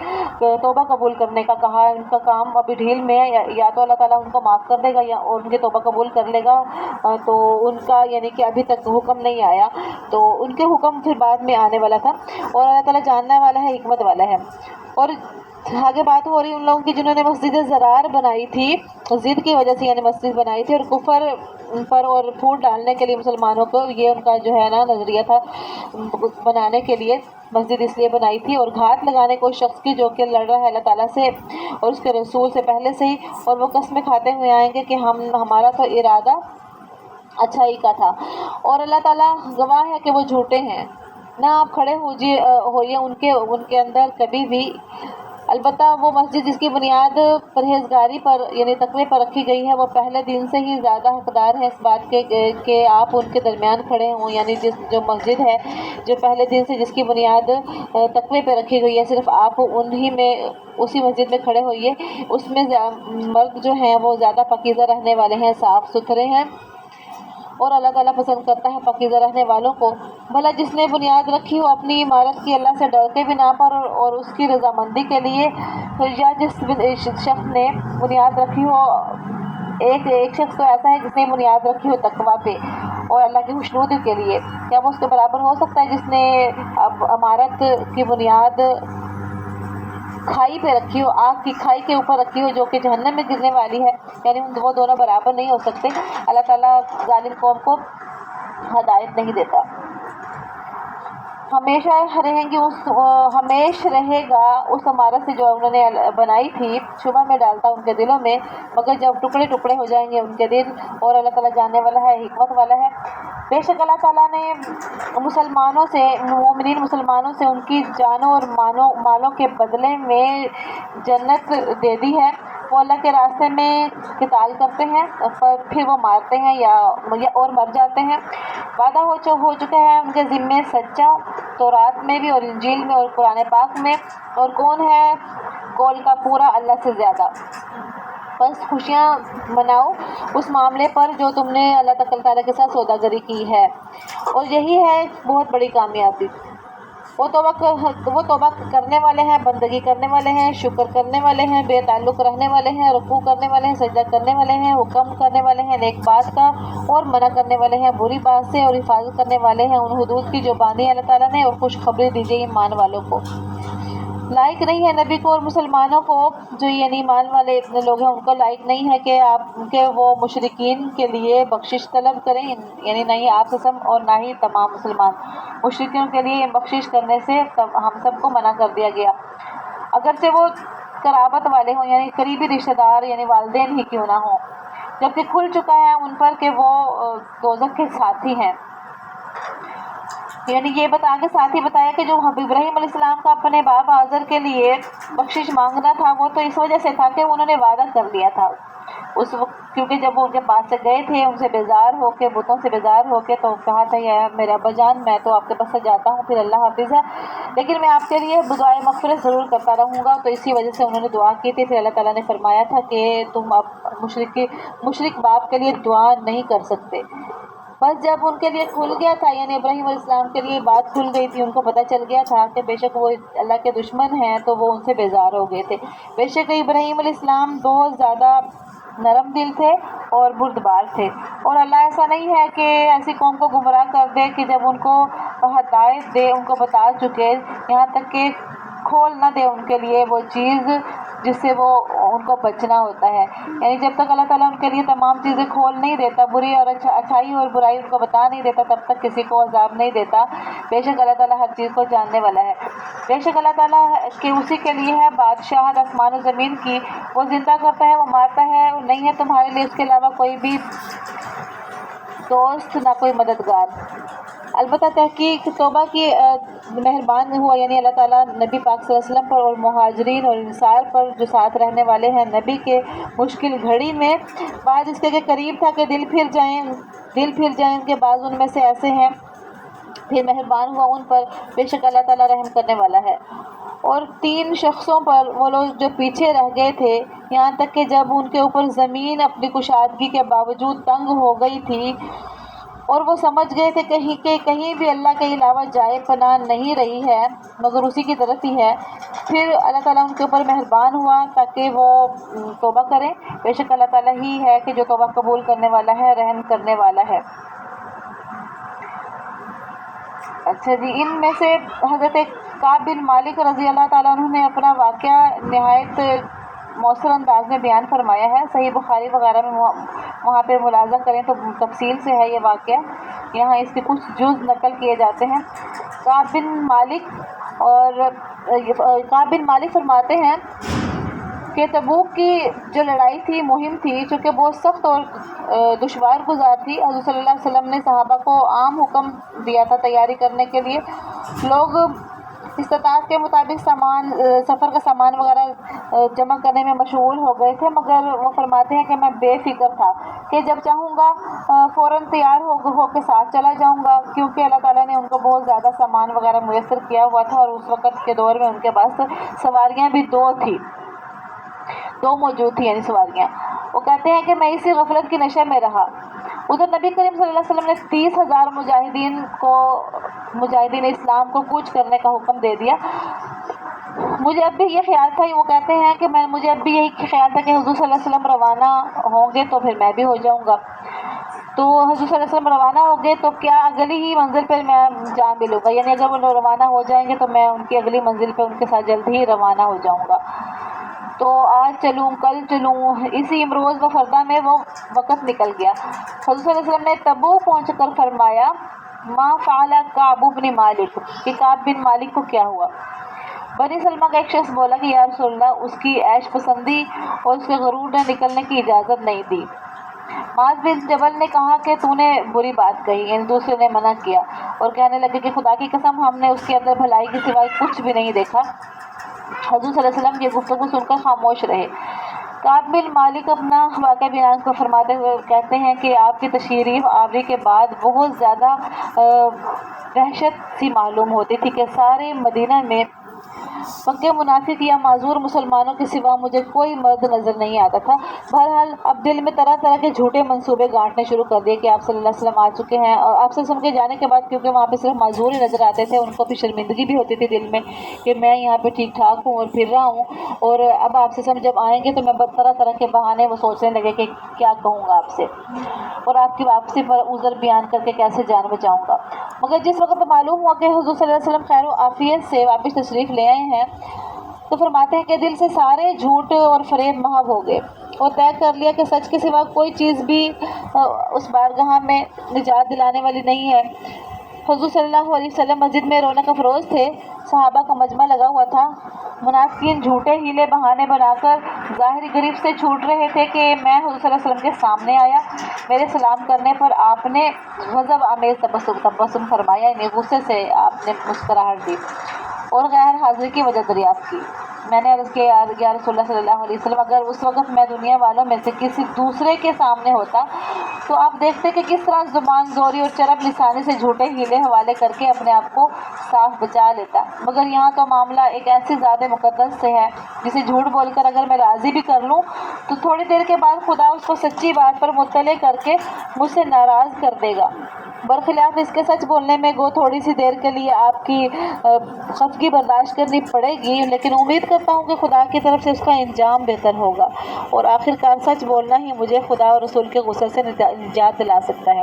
توبہ قبول کرنے کا کہا ہے۔ ان کا کام ابھی ڈھیل میں ہے، یا تو اللہ تعالیٰ ان کو معاف کر دے گا یا ان کی توبہ قبول کر لے گا، تو ان کا یعنی کہ ابھی تک حکم نہیں آیا، تو ان کے حکم پھر بعد میں آنے والا تھا، اور اللہ تعالیٰ جاننے والا ہے، حکمت والا ہے۔ اور آگے بات ہو رہی ان لوگوں کی جنہوں نے مسجد زرار بنائی تھی، ضد کی وجہ سے یعنی مسجد بنائی تھی، اور کفر پر اور پھوٹ ڈالنے کے لیے مسلمانوں کو، یہ ان کا جو ہے نا نظریہ تھا بنانے کے لیے مسجد اس لیے بنائی تھی، اور گھات لگانے کو شخص کی جو کہ لڑ رہا ہے اللہ تعالیٰ سے اور اس کے رسول سے پہلے سے ہی، اور وہ قسمیں کھاتے ہوئے آئیں گے کہ ہمارا تو ارادہ اچھائی کا تھا، اور اللہ تعالیٰ گواہ ہے کہ وہ جھوٹے ہیں۔ نہ آپ کھڑے ہوئیے ان کے اندر کبھی بھی، البتہ وہ مسجد جس کی بنیاد پرہیزگاری پر یعنی تقوی پر رکھی گئی ہے، وہ پہلے دن سے ہی زیادہ حقدار ہے اس بات کے کہ آپ ان کے درمیان کھڑے ہوں، یعنی جو مسجد ہے جو پہلے دن سے جس کی بنیاد تقوی پہ رکھی گئی ہے، صرف آپ اسی مسجد میں کھڑے ہوئیے، اس میں مرد جو ہیں وہ زیادہ پاکیزہ رہنے والے ہیں، صاف ستھرے ہیں، اور اللہ تعالیٰ پسند کرتا ہے پاکیزہ رہنے والوں کو۔ بھلا جس نے بنیاد رکھی ہو اپنی عمارت کی اللہ سے ڈر کے بنا پر اور اس کی رضامندی کے لیے، یا جس شخص نے بنیاد رکھی ہو، ایک شخص تو ایسا ہے جس نے بنیاد رکھی ہو تقویٰ پہ اور اللہ کی خوشنودی کے لیے، کیا وہ اس کے برابر ہو سکتا ہے جس نے عمارت کی بنیاد کھائی پہ رکھی ہو، آگ کی کھائی کے اوپر رکھی ہو جو کہ جہنم میں گرنے والی ہے؟ یعنی وہ دونوں برابر نہیں ہو سکتے۔ اللہ تعالیٰ ظالم قوم کو ہدایت نہیں دیتا۔ ہمیشہ رہے گا اس عمارت سے جو انہوں نے بنائی تھی، شبہ میں ڈالتا ان کے دلوں میں، مگر جب ٹکڑے ٹکڑے ہو جائیں گے ان کے دل، اور اللہ تعالیٰ جاننے والا ہے، حکمت والا ہے۔ بے شک اللہ تعالیٰ نے مومنین مسلمانوں سے ان کی جانوں اور مالوں کے بدلے میں جنت دے دی ہے۔ وہ اللہ کے راستے میں قتال کرتے ہیں پھر وہ مارتے ہیں اور مر جاتے ہیں۔ وعدہ ہو چکا ہے ان کے ذمے سچا، تورات میں بھی اور انجیل میں اور قرآن پاک میں، اور کون ہے قول کا پورا اللہ سے زیادہ۔ بس خوشیاں مناؤ اس معاملے پر جو تم نے اللہ تعالیٰ کے ساتھ سوداگری کی ہے، اور یہی ہے بہت بڑی کامیابی۔ وہ توبہ کرنے والے ہیں، بندگی کرنے والے ہیں، شکر کرنے والے ہیں، بے تعلق رہنے والے ہیں، رکوع کرنے والے ہیں، سجدہ کرنے والے ہیں، حکم کرنے والے ہیں نیک بات کا اور منع کرنے والے ہیں بری بات سے، اور حفاظت کرنے والے ہیں ان حدود کی جو باندھی اللہ تعالیٰ نے، اور خوشخبری دیجیے ایمان والوں کو۔ لائق نہیں ہے نبی کو اور مسلمانوں کو جو یعنی ایمان والے لوگ ہیں ان کو لائق نہیں ہے کہ وہ مشرکین کے لیے بخشش طلب کریں، یعنی نہ ہی آپ قسم اور نہ ہی تمام مسلمان مشرکین کے لیے بخشش کرنے سے ہم سب کو منع کر دیا گیا، اگرچہ وہ قرابت والے ہوں، یعنی قریبی رشتہ دار یعنی والدین ہی کیوں نہ ہوں، جبکہ کھل چکا ہے ان پر کہ وہ دوزخ کے ساتھی ہیں۔ یعنی یہ ساتھ ہی بتایا کہ جو ابراہیم علیہ السلام کا اپنے باپ آزر کے لیے بخشش مانگنا تھا، وہ تو اس وجہ سے تھا کہ انہوں نے وعدہ کر لیا تھا اس وقت، کیونکہ جب وہ ان کے پاس سے گئے تھے ان سے بیزار ہو کے، بتوں سے بیزار ہو کے، تو کہا تھا یا میرے ابا جان میں تو آپ کے پاس سے جاتا ہوں، پھر اللہ حافظ ہے، لیکن میں آپ کے لیے دعائے مغفرت ضرور کرتا رہوں گا۔ تو اسی وجہ سے انہوں نے دعا کی تھی۔ پھر اللہ تعالیٰ نے فرمایا تھا کہ تم اب مشرک باپ کے لیے دعا نہیں کر سکتے۔ بس جب ان کے لیے کھل گیا تھا، یعنی ابراہیم علیہ السلام کے لیے بات کھل گئی تھی، ان کو پتہ چل گیا تھا کہ بے شک وہ اللہ کے دشمن ہیں، تو وہ ان سے بیزار ہو گئے تھے۔ بے شک ابراہیم علیہ السلام بہت زیادہ نرم دل تھے اور بردبار تھے، اور اللہ ایسا نہیں ہے کہ ایسی قوم کو گمراہ کر دے کہ جب ان کو ہدایت دے، ان کو بتا چکے، یہاں تک کہ کھول نہ دے ان کے لیے وہ چیز جس سے وہ ان کو بچنا ہوتا ہے۔ یعنی جب تک اللہ تعالیٰ ان کے لیے تمام چیزیں کھول نہیں دیتا، بری اور اچھائی اور برائی ان کو بتا نہیں دیتا، تب تک کسی کو عذاب نہیں دیتا۔ بے شک اللہ تعالیٰ ہر چیز کو جاننے والا ہے۔ بے شک اللہ تعالیٰ کہ اسی کے لیے ہے بادشاہت آسمان و زمین کی، وہ زندہ کرتا ہے، وہ مارتا ہے، نہیں ہے تمہارے لیے اس کے علاوہ کوئی بھی دوست نہ کوئی مددگار۔ البتہ تحقیق توبہ کی مہربان ہوا، یعنی اللہ تعالیٰ نبی پاک صلی اللہ علیہ وسلم پر اور مہاجرین اور انصار پر جو ساتھ رہنے والے ہیں نبی کے مشکل گھڑی میں، بعد اس کے قریب تھا کہ دل پھر جائیں ان کے بعض ان میں سے ایسے ہیں پھر مہربان ہوا ان پر، بے شک اللہ تعالیٰ رحم کرنے والا ہے۔ اور 3 شخصوں پر وہ لوگ جو پیچھے رہ گئے تھے، یہاں تک کہ جب ان کے اوپر زمین اپنی کشادگی کے باوجود تنگ ہو گئی تھی اور وہ سمجھ گئے تھے کہیں بھی اللہ کے علاوہ جائے پناہ نہیں رہی ہے مگر اسی کی طرف ہی ہے، پھر اللہ تعالیٰ ان کے اوپر مہربان ہوا تاکہ وہ توبہ کریں۔ بے شک اللہ تعالیٰ ہی ہے کہ جو توبہ قبول کرنے والا ہے، رحم کرنے والا ہے۔ اچھا جی، ان میں سے حضرت کعب بن مالک رضی اللہ تعالیٰ عنہ نے اپنا واقعہ نہایت مؤثر انداز میں بیان فرمایا ہے۔ صحیح بخاری وغیرہ میں وہاں پہ ملاحظہ کریں تو تفصیل سے ہے یہ واقعہ، یہاں اس کے کچھ جز نقل کیے جاتے ہیں۔ کعب بن مالک فرماتے ہیں کہ تبوک کی جو لڑائی تھی، مہم تھی، چونکہ بہت سخت اور دشوار گزار تھی، حضور صلی اللہ علیہ وسلم نے صحابہ کو عام حکم دیا تھا تیاری کرنے کے لیے۔ لوگ استطاعت کے مطابق سفر کا سامان وغیرہ جمع کرنے میں مشغول ہو گئے تھے، مگر وہ فرماتے ہیں کہ میں بے فکر تھا کہ جب چاہوں گا فوراً تیار ہو کے ساتھ چلا جاؤں گا، کیونکہ اللہ تعالیٰ نے ان کو بہت زیادہ سامان وغیرہ میسر کیا ہوا تھا، اور اس وقت کے دور میں ان کے پاس سواریاں بھی 2 موجود تھی، یعنی سواریاں۔ وہ کہتے ہیں کہ میں اسی غفلت کی نشے میں رہا۔ ادھر نبی کریم صلی اللہ علیہ وسلم نے 30,000 مجاہدین اسلام کو کوچ کرنے کا حکم دے دیا۔ مجھے اب بھی یہ خیال تھا، وہ کہتے ہیں کہ مجھے اب بھی یہی خیال تھا کہ حضور صلی اللہ علیہ وسلم روانہ ہوں گے تو پھر میں بھی ہو جاؤں گا۔ تو حضور صلی اللہ علیہ وسلم روانہ ہو گئے تو کیا اگلی ہی منزل پر میں جا ملوں گا، یعنی اگر وہ روانہ ہو جائیں گے تو میں ان کی اگلی منزل پہ ان کے ساتھ جلد ہی روانہ ہو جاؤں گا۔ تو آج چلوں، کل چلوں، اسی امروز و فردا میں وہ وقت نکل گیا۔ حضور صلی اللہ علیہ وسلم نے تبوک پہنچ کر فرمایا، ما فعل کعب بن مالک، کہ کعب بن مالک کو کیا ہوا؟ بنی سلمہ کا ایک شخص بولا کہ یا رسول اللہ، اس کی عیش پسندی اور اس کے غرور نے نکلنے کی اجازت نہیں دی۔ معاذ بن جبل نے کہا کہ تو نے بری بات کہی، یعنی دوسرے نے منع کیا، اور کہنے لگے کہ خدا کی قسم ہم نے اس کے اندر بھلائی کے سوائے کچھ بھی نہیں دیکھا۔ حضور صلی اللہ علیہ وسلم یہ گفتگو سن کر خاموش رہے۔ کعب بن مالک اپنا واقعہ بیان کو فرماتے ہوئے کہتے ہیں کہ آپ کی تشریف آوری کے بعد بہت زیادہ وحشت سی معلوم ہوتی تھی کہ سارے مدینہ میں پکے منافق یا معذور مسلمانوں کے سوا مجھے کوئی مرد نظر نہیں آتا تھا۔ بہرحال اب دل میں طرح طرح کے جھوٹے منصوبے گانٹنے شروع کر دیے کہ آپ صلی اللہ علیہ وسلم آ چکے ہیں، اور آپ صلی اللہ علیہ وسلم کے جانے کے بعد کیونکہ وہاں پہ صرف معذور ہی نظر آتے تھے، ان کو بھی شرمندگی بھی ہوتی تھی دل میں کہ میں یہاں پہ ٹھیک ٹھاک ہوں اور پھر رہا ہوں، اور اب آپ صلی اللہ علیہ وسلم جب آئیں گے تو میں طرح طرح کے بہانے وہ سوچنے لگے کہ کیا کہوں گا آپ سے، اور آپ کی واپسی پر عذر بیان کر کے کیسے جان بچاؤں گا۔ مگر جس وقت معلوم ہوا کہ حضور صلی اللہ علیہ وسلم خیر و عافیت سے واپس تشریف لے آئے ہیں تو فرماتے ہیں کہ دل سے سارے جھوٹ اور فریب محو ہو گئے، اور طے کر لیا کہ سچ کے سوا کوئی چیز بھی اس بارگاہ میں نجات دلانے والی نہیں ہے۔ حضور صلی اللہ علیہ وسلم مسجد میں رونق افروز تھے، صحابہ کا مجمع لگا ہوا تھا، منافقین جھوٹے ہیلے بہانے بنا کر ظاہری گریب سے چھوٹ رہے تھے کہ میں حضور صلی اللہ علیہ وسلم کے سامنے آیا، میرے سلام کرنے پر آپ نے غضب آمیز تبسم فرمایا، یعنی غصے سے آپ نے مسکراہٹ دی اور غیر حاضری کی وجہ دریافت کی۔ میں نے عرض کیا یا رسول اللہ صلی اللہ علیہ وسلم، اگر اس وقت میں دنیا والوں میں سے کسی دوسرے کے سامنے ہوتا تو آپ دیکھتے کہ کس طرح زبان زوری اور چرب لسانی سے جھوٹے ہیلے حوالے کر کے اپنے آپ کو صاف بچا لیتا، مگر یہاں تو معاملہ ایک ایسی ذات مقدس سے ہے جسے جھوٹ بول کر اگر میں راضی بھی کر لوں تو تھوڑی دیر کے بعد خدا اس کو سچی بات پر مطلع کر کے مجھ سے ناراض کر دے گا، برخلاف اس کے سچ بولنے میں گو تھوڑی سی دیر کے لیے آپ کی خفگی برداشت کرنی پڑے گی، لیکن امید کرتا ہوں کہ خدا کی طرف سے اس کا انجام بہتر ہوگا، اور آخر کار سچ بولنا ہی مجھے خدا اور رسول کے غصے سے نجات دلا سکتا ہے۔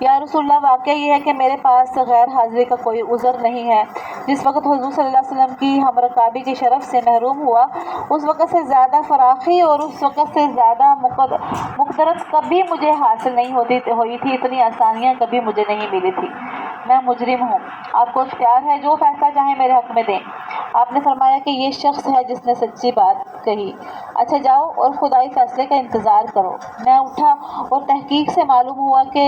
یا رسول اللہ، واقعہ یہ ہے کہ میرے پاس غیر حاضری کا کوئی عذر نہیں ہے۔ جس وقت حضور صلی اللہ علیہ وسلم کی ہمرکابی کے شرف سے محروم ہوا، اس وقت سے زیادہ فراخی اور اس وقت سے زیادہ مقدرت کبھی مجھے حاصل نہیں ہوئی تھی، اتنی آسانیاں کبھی مجھے نہیں ملی تھی۔ میں مجرم ہوں، آپ کو اختیار ہے جو فیصلہ چاہیں میرے حق میں دیں۔ آپ نے فرمایا کہ یہ شخص ہے جس نے سچی بات کہی، اچھا جاؤ اور خدائی فیصلے کا انتظار کرو۔ میں اٹھا اور تحقیق سے معلوم ہوا کہ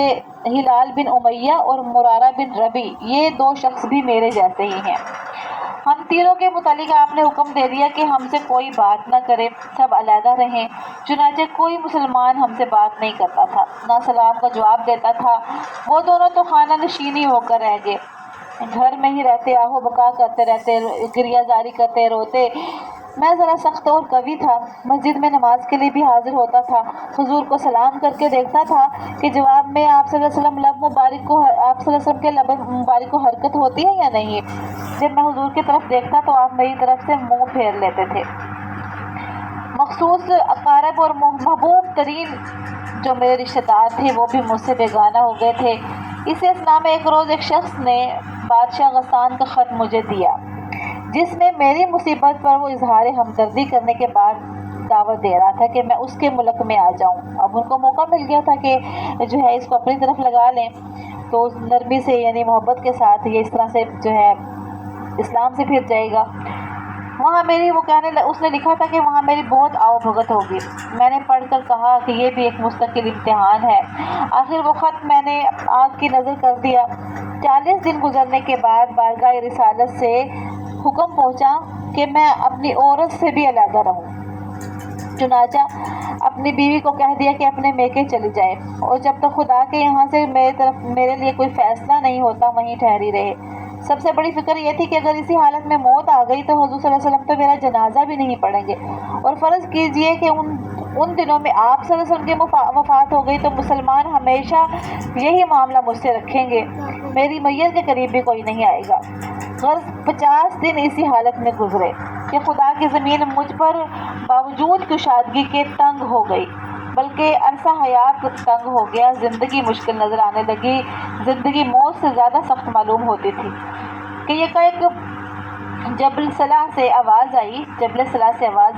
ہلال بن امیہ اور مرارہ بن ربی، یہ 2 شخص بھی میرے جیسے ہی ہیں۔ ہم تینوں کے متعلق آپ نے حکم دے دیا کہ ہم سے کوئی بات نہ کرے، سب علیحدہ رہیں۔ چنانچہ کوئی مسلمان ہم سے بات نہیں کرتا تھا، نہ سلام کا جواب دیتا تھا۔ وہ دونوں تو خانہ نشینی ہو کر رہ گئے، گھر میں ہی رہتے، آہو بکا کرتے رہتے، گریہ زاری کرتے روتے۔ میں ذرا سخت اور قوی تھا، مسجد میں نماز کے لیے بھی حاضر ہوتا تھا، حضور کو سلام کر کے دیکھتا تھا کہ جواب میں آپ صلی اللہ علیہ وسلم کے لب مبارک کو حرکت ہوتی ہے یا نہیں۔ جب میں حضور کی طرف دیکھتا تو آپ میری طرف سے منہ پھیر لیتے تھے۔ مخصوص اقارب اور محبوب ترین جو میرے رشتہ دار تھے وہ بھی مجھ سے بیگانہ ہو گئے تھے۔ اسی اثنا میں ایک روز ایک شخص نے بادشاہ غسان کا خط مجھے دیا، جس میں میری مصیبت پر وہ اظہار ہمدردی کرنے کے بعد دعوت دے رہا تھا کہ میں اس کے ملک میں آ جاؤں۔ اب ان کو موقع مل گیا تھا کہ جو ہے اس کو اپنی طرف لگا لیں، تو نرمی سے یعنی محبت کے ساتھ یہ اس طرح سے جو ہے اسلام سے پھر جائے گا۔ وہاں میری اس نے لکھا تھا کہ وہاں میری بہت آؤ بھگت ہوگی۔ میں نے پڑھ کر کہا کہ یہ بھی ایک مستقل امتحان ہے۔ آخر وہ خط میں نے آنکھ کی نظر کر دیا۔ 40 دن گزرنے کے بعد بارگاہ رسالت سے حکم پہنچا کہ میں اپنی عورت سے بھی علیحدہ رہوں۔ چنانچہ اپنی بیوی کو کہہ دیا کہ اپنے میکے چلی جائے اور جب تک خدا کے یہاں سے میرے لیے کوئی فیصلہ نہیں ہوتا وہیں ٹھہری رہے۔ سب سے بڑی فکر یہ تھی کہ اگر اسی حالت میں موت آ گئی تو حضور صلی اللہ علیہ وسلم تو میرا جنازہ بھی نہیں پڑھیں گے، اور فرض کیجئے کہ ان دنوں میں آپ صلی اللہ علیہ وسلم کی وفات ہو گئی تو مسلمان ہمیشہ یہی معاملہ مجھ سے رکھیں گے، میری میت کے قریب بھی کوئی نہیں آئے گا۔ غرض 50 دن اسی حالت میں گزرے کہ خدا کی زمین مجھ پر باوجود کشادگی کے تنگ ہو گئی، بلکہ عرصہ حیات تنگ ہو گیا۔ زندگی مشکل نظر آنے لگی، زندگی موت سے زیادہ سخت معلوم ہوتی تھی کہ یہ ایک جبل صلاح سے آواز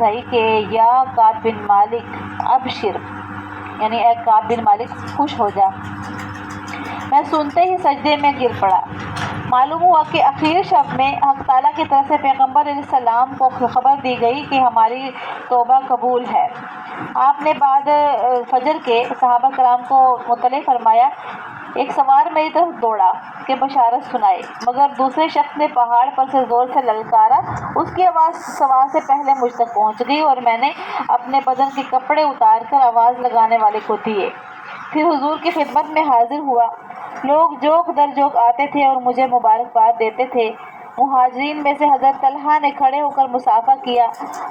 آئی کہ یا کعب بن مالک ابشر، یعنی اے کعب بن مالک خوش ہو جا۔ میں سنتے ہی سجدے میں گر پڑا۔ معلوم ہوا کہ اخیر شب میں حق تعالیٰ کی طرف سے پیغمبر علیہ السلام کو خبر دی گئی کہ ہماری توبہ قبول ہے۔ آپ نے بعد فجر کے صحابہ کرام کو مطلع فرمایا۔ ایک سوار میری طرف دوڑا کہ بشارت سنائے، مگر دوسرے شخص نے پہاڑ پر سے زور سے للکارا۔ اس کی آواز سوار سے پہلے مجھ تک پہنچ گئی اور میں نے اپنے بدن کے کپڑے اتار کر آواز لگانے والے کو دیے، پھر حضور کی خدمت میں حاضر ہوا۔ لوگ جوک در جوک آتے تھے اور مجھے مبارکباد دیتے تھے۔ مہاجرین میں سے حضرت طلحہ نے کھڑے ہو کر مصافحہ کیا۔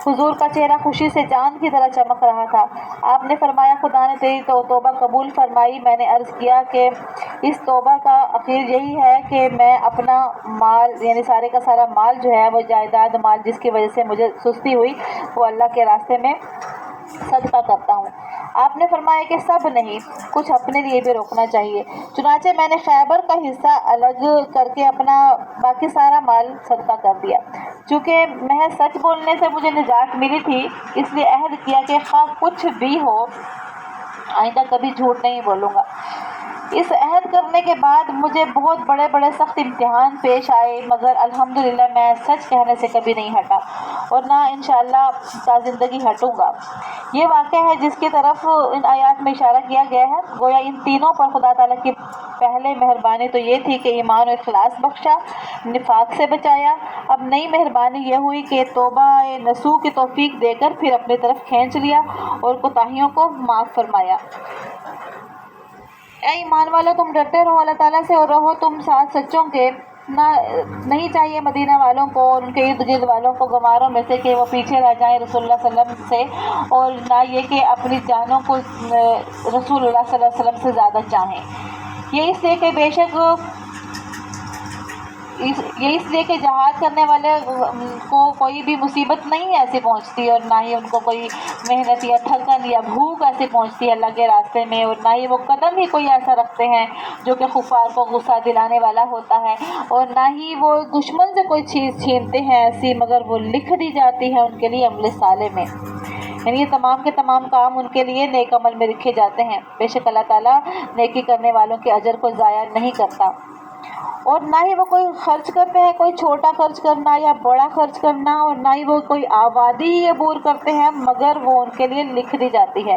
حضور کا چہرہ خوشی سے چاند کی طرح چمک رہا تھا۔ آپ نے فرمایا خدا نے تیری توبہ قبول فرمائی۔ میں نے عرض کیا کہ اس توبہ کا اخیر یہی ہے کہ میں اپنا مال یعنی سارے کا سارا مال جو ہے وہ جائیداد مال جس کی وجہ سے مجھے سستی ہوئی وہ اللہ کے راستے میں صدقہ کرتا ہوں۔ آپ نے فرمایا کہ سب نہیں، کچھ اپنے لیے بھی روکنا چاہیے۔ چنانچہ میں نے خیبر کا حصہ الگ کر کے اپنا باقی سارا مال صدقہ کر دیا۔ چونکہ محض سچ بولنے سے مجھے نجات ملی تھی، اس لیے عہد کیا کہ خواہ کچھ بھی ہو آئندہ کبھی جھوٹ نہیں بولوں گا۔ اس عہد کرنے کے بعد مجھے بہت بڑے بڑے سخت امتحان پیش آئے، مگر الحمدللہ میں سچ کہنے سے کبھی نہیں ہٹا اور نہ انشاءاللہ تا زندگی ہٹوں گا۔ یہ واقعہ ہے جس کی طرف ان آیات میں اشارہ کیا گیا ہے۔ گویا ان تینوں پر خدا تعالیٰ کی پہلے مہربانی تو یہ تھی کہ ایمان و اخلاص بخشا، نفاق سے بچایا۔ اب نئی مہربانی یہ ہوئی کہ توبہ نصوح کی توفیق دے کر پھر اپنی طرف کھینچ لیا اور کوتاہیوں کو معاف فرمایا۔ اے ایمان والو، تم ڈرتے رہو اللہ تعالیٰ سے اور رہو تم ساتھ سچوں کے۔ نہیں چاہیے مدینہ والوں کو اور ان کے ارد گرد والوں کو گواروں میں سے کہ وہ پیچھے رہ جائیں رسول اللہ صلی اللہ علیہ وسلم سے، اور نہ یہ کہ اپنی جانوں کو رسول اللہ صلی اللہ علیہ وسلم سے زیادہ چاہیں۔ یہ اس لیے کہ جہاد کرنے والے کو کوئی بھی مصیبت نہیں ایسی پہنچتی، اور نہ ہی ان کو کوئی محنت یا تھکن یا بھوک ایسی پہنچتی ہے اللہ کے راستے میں، اور نہ ہی وہ قدم ہی کوئی ایسا رکھتے ہیں جو کہ کفار کو غصہ دلانے والا ہوتا ہے، اور نہ ہی وہ دشمن سے کوئی چیز چھینتے ہیں ایسی مگر وہ لکھ دی جاتی ہے ان کے لیے عمل صالح میں، یعنی یہ تمام کے تمام کام ان کے لیے نیک عمل میں لکھے جاتے ہیں۔ بے شک اللہ تعالیٰ نیکی کرنے والوں کے اجر کو ضائع نہیں کرتا۔ اور نہ ہی وہ کوئی خرچ کرتے ہیں، کوئی چھوٹا خرچ کرنا یا بڑا خرچ کرنا، اور نہ ہی وہ کوئی آبادی عبور کرتے ہیں مگر وہ ان کے لیے لکھ دی جاتی ہے۔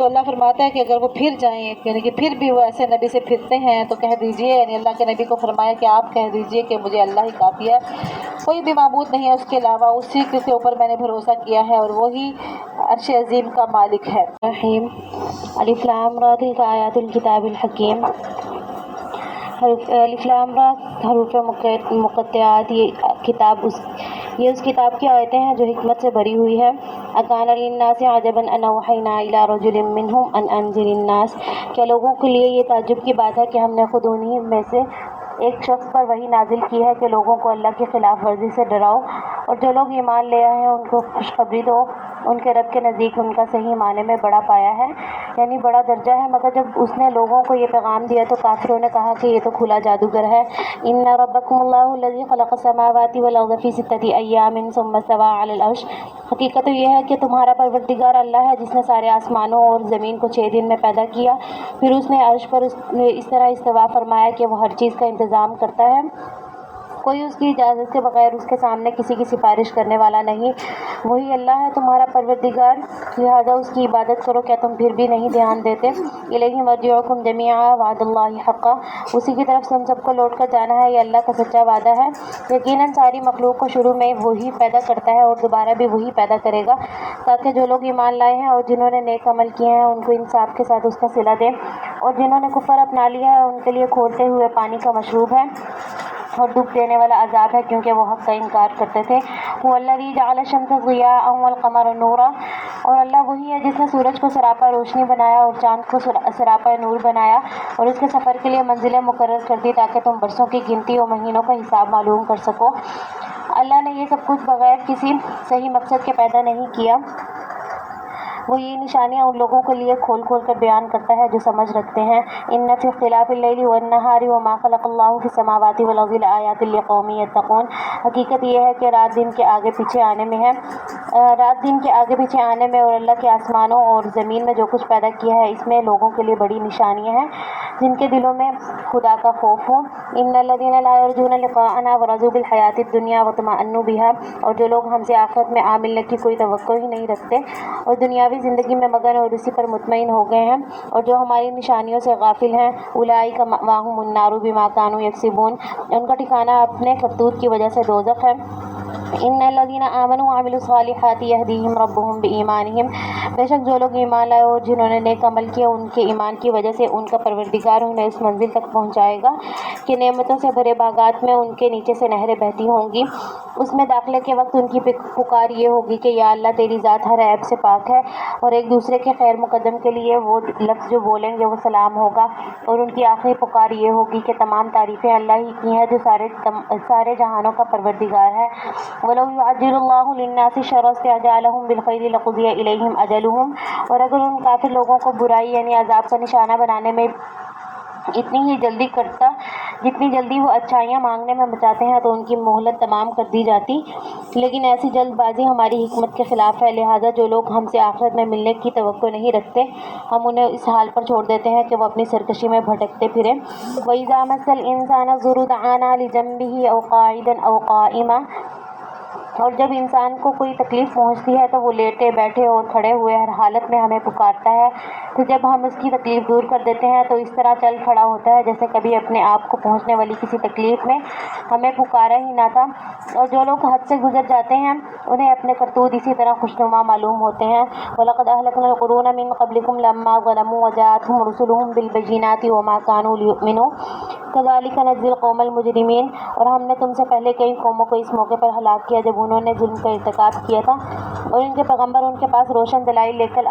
تو اللہ فرماتا ہے کہ اگر وہ پھر جائیں یعنی کہ پھر بھی وہ ایسے نبی سے پھرتے ہیں تو کہہ دیجئے، یعنی اللہ کے نبی کو فرمایا کہ آپ کہہ دیجئے کہ مجھے اللہ ہی کافی ہے، کوئی بھی معبود نہیں ہے اس کے علاوہ، اسی کے اوپر میں نے بھروسہ کیا ہے اور وہی عرش عظیم کا مالک ہے۔ رحیم الف لام را تلک آیات الکتاب الحکیم۔ الف لام را حروف مقطعات، یہ اس کتاب کی آیتیں ہیں جو حکمت سے بھری ہوئی ہے۔ اکان للناس عجبا ان اوحینا الی رجل منہم ان انذر الناس، کیا لوگوں کے لیے یہ تعجب کی بات ہے کہ ہم نے خود انہی میں سے ایک شخص پر وحی نازل کی ہے کہ لوگوں کو اللہ کی خلاف ورزی سے ڈراؤ، اور جو لوگ ایمان لے آئے ہیں ان کو خوشخبری دو، ان کے رب کے نزدیک ان کا صحیح معنی میں بڑا پایا ہے، یعنی بڑا درجہ ہے۔ مگر جب اس نے لوگوں کو یہ پیغام دیا تو کافروں نے کہا کہ یہ تو کھلا جادوگر ہے۔ ان ربکم اللہ الذی خلق السماوات والارض فی ستۃ ایام ثم استوی علی العرش، حقیقت تو یہ ہے کہ تمہارا پروردگار اللہ ہے جس نے سارے آسمانوں اور زمین کو 6 دن میں پیدا کیا، پھر اس نے عرش پر اس طرح استوا فرمایا کہ وہ ہر چیز کا انتظام کرتا ہے، کوئی اس کی اجازت کے بغیر اس کے سامنے کسی کی سفارش کرنے والا نہیں، وہی اللہ ہے تمہارا پروردگار، لہذا اس کی عبادت کرو، کیا تم پھر بھی نہیں دھیان دیتے؟ الیہ مرجعکم جمیعا وعد اللہ حقا، اسی کی طرف تم سب کو لوٹ کر جانا ہے، یہ اللہ کا سچا وعدہ ہے۔ یقیناً ساری مخلوق کو شروع میں وہی پیدا کرتا ہے اور دوبارہ بھی وہی پیدا کرے گا، تاکہ جو لوگ ایمان لائے ہیں اور جنہوں نے نیک عمل کیے ہیں ان کو انصاف کے ساتھ اس کا صلہ دے، اور جنہوں نے کفر اپنا لیا ہے ان کے لیے کھولتے ہوئے پانی کا مشروب ہے اور ڈوب دینے والا عذاب ہے، کیونکہ وہ حق کا انکار کرتے تھے۔ هو الذی جعل الشمس ضیاء والقمر نورا، اور اللہ وہی ہے جس نے سورج کو سراپا روشنی بنایا اور چاند کو سراپا نور بنایا، اور اس کے سفر کے لیے منزلیں مقرر کر دی تاکہ تم برسوں کی گنتی اور مہینوں کا حساب معلوم کر سکو۔ اللہ نے یہ سب کچھ بغیر کسی صحیح مقصد کے پیدا نہیں کیا، وہ یہ نشانیاں ان لوگوں کے لیے کھول کھول کر بیان کرتا ہے جو سمجھ رکھتے ہیں۔ ان فی اختلاف اللیل والنہار وما خلق اللہ فی السماوات والارض لآیات لقوم یتقون، حقیقت یہ ہے کہ رات دن کے آگے پیچھے آنے میں اور اللہ کے آسمانوں اور زمین میں جو کچھ پیدا کیا ہے اس میں لوگوں کے لیے بڑی نشانیاں ہیں جن کے دلوں میں خدا کا خوف ہو۔ ان الذین لا یرجون لقاءنا ورضوا بالحیاۃ الدنیا واطمأنوا بها، اور جو لوگ ہم سے آخرت میں ملنے کی کوئی توقع ہی نہیں رکھتے اور دنیاوی زندگی میں مگن اور اسی پر مطمئن ہو گئے ہیں، اور جو ہماری نشانیوں سے غافل ہیں، اولئک مأواہم النار بما کانوا یکسبون، ان کا ٹھکانہ اپنے کرتوت کی وجہ سے دوزخ ہے۔ ان الذین آمنوا وعملوا الصالحات یہدیہم ربہم بایمانہم، بے شک جو لوگ ایمان لائے اور جنہوں نے نیک عمل کیا ان کے ایمان کی وجہ سے ان کا پروردگار انہیں اس منزل تک پہنچائے گا کہ نعمتوں سے بھرے باغات میں ان کے نیچے سے نہریں بہتی ہوں گی، اس میں داخلے کے وقت ان کی پکار یہ ہوگی کہ یا اللہ تیری ذات ہر عیب سے پاک ہے، اور ایک دوسرے کے خیر مقدم کے لیے وہ لفظ جو بولیں گے وہ سلام ہوگا، اور ان کی آخری پکار یہ ہوگی کہ تمام تعریفیں اللہ ہی کی ہیں جو سارے جہانوں کا پروردگار ہے۔ وَلَوْ يُعَجِّلُ اللَّهُ لِلنَّاسِ الشَّرَّ اسْتِعْجَالَهُم بِالْخَيْرِ لَقُضِيَ إِلَيْهِمْ أَجَلُهُمْ، اور اگر ان کافر لوگوں کو برائی یعنی عذاب کا نشانہ بنانے میں اتنی ہی جلدی کرتا جتنی جلدی وہ اچھائیاں مانگنے میں بچاتے ہیں تو ان کی مہلت تمام کر دی جاتی، لیکن ایسی جلد بازی ہماری حکمت کے خلاف ہے، لہٰذا جو لوگ ہم سے آخرت میں ملنے کی توقع نہیں رکھتے ہم انہیں اس حال پر چھوڑ دیتے ہیں کہ وہ اپنی سرکشی میں بھٹکتے پھریں۔ وَإِذَا مَسَّ الْإِنسَانَ الضُّرُّ دَعَانَا لِجَنبِهِ أَوْ قَاعِدًا أَوْ قَائِمًا، اور جب انسان کو کوئی تکلیف پہنچتی ہے تو وہ لیٹے بیٹھے اور کھڑے ہوئے ہر حالت میں ہمیں پکارتا ہے، تو جب ہم اس کی تکلیف دور کر دیتے ہیں تو اس طرح چل کھڑا ہوتا ہے جیسے کبھی اپنے آپ کو پہنچنے والی کسی تکلیف میں ہمیں پکارا ہی نہ تھا۔ اور جو لوگ حد سے گزر جاتے ہیں انہیں اپنے کرتوت اسی طرح خوشنما معلوم ہوتے ہیں۔ وَلَقَدْ أَهْلَكْنَا الْقُرُونَ مِن قَبْلِكُمْ لَمَّا ظَلَمُوا وَجَاءَتْهُمْ رُسُلُهُم بِالْبَيِّنَاتِ وَمَا كَانُوا لِيُؤْمِنُوا كَذَلِكَ نَجْزِي الْقَوْمَ الْمُجْرِمِينَ، اور ہم نے تم سے پہلے کئی قوموں کو اس موقع پر ہلاک کیا جب انہوں نے ظلم کا ارتکاب کیا تھا، اور ان کے پیغمبر ان کے پاس روشن دلائل لے کر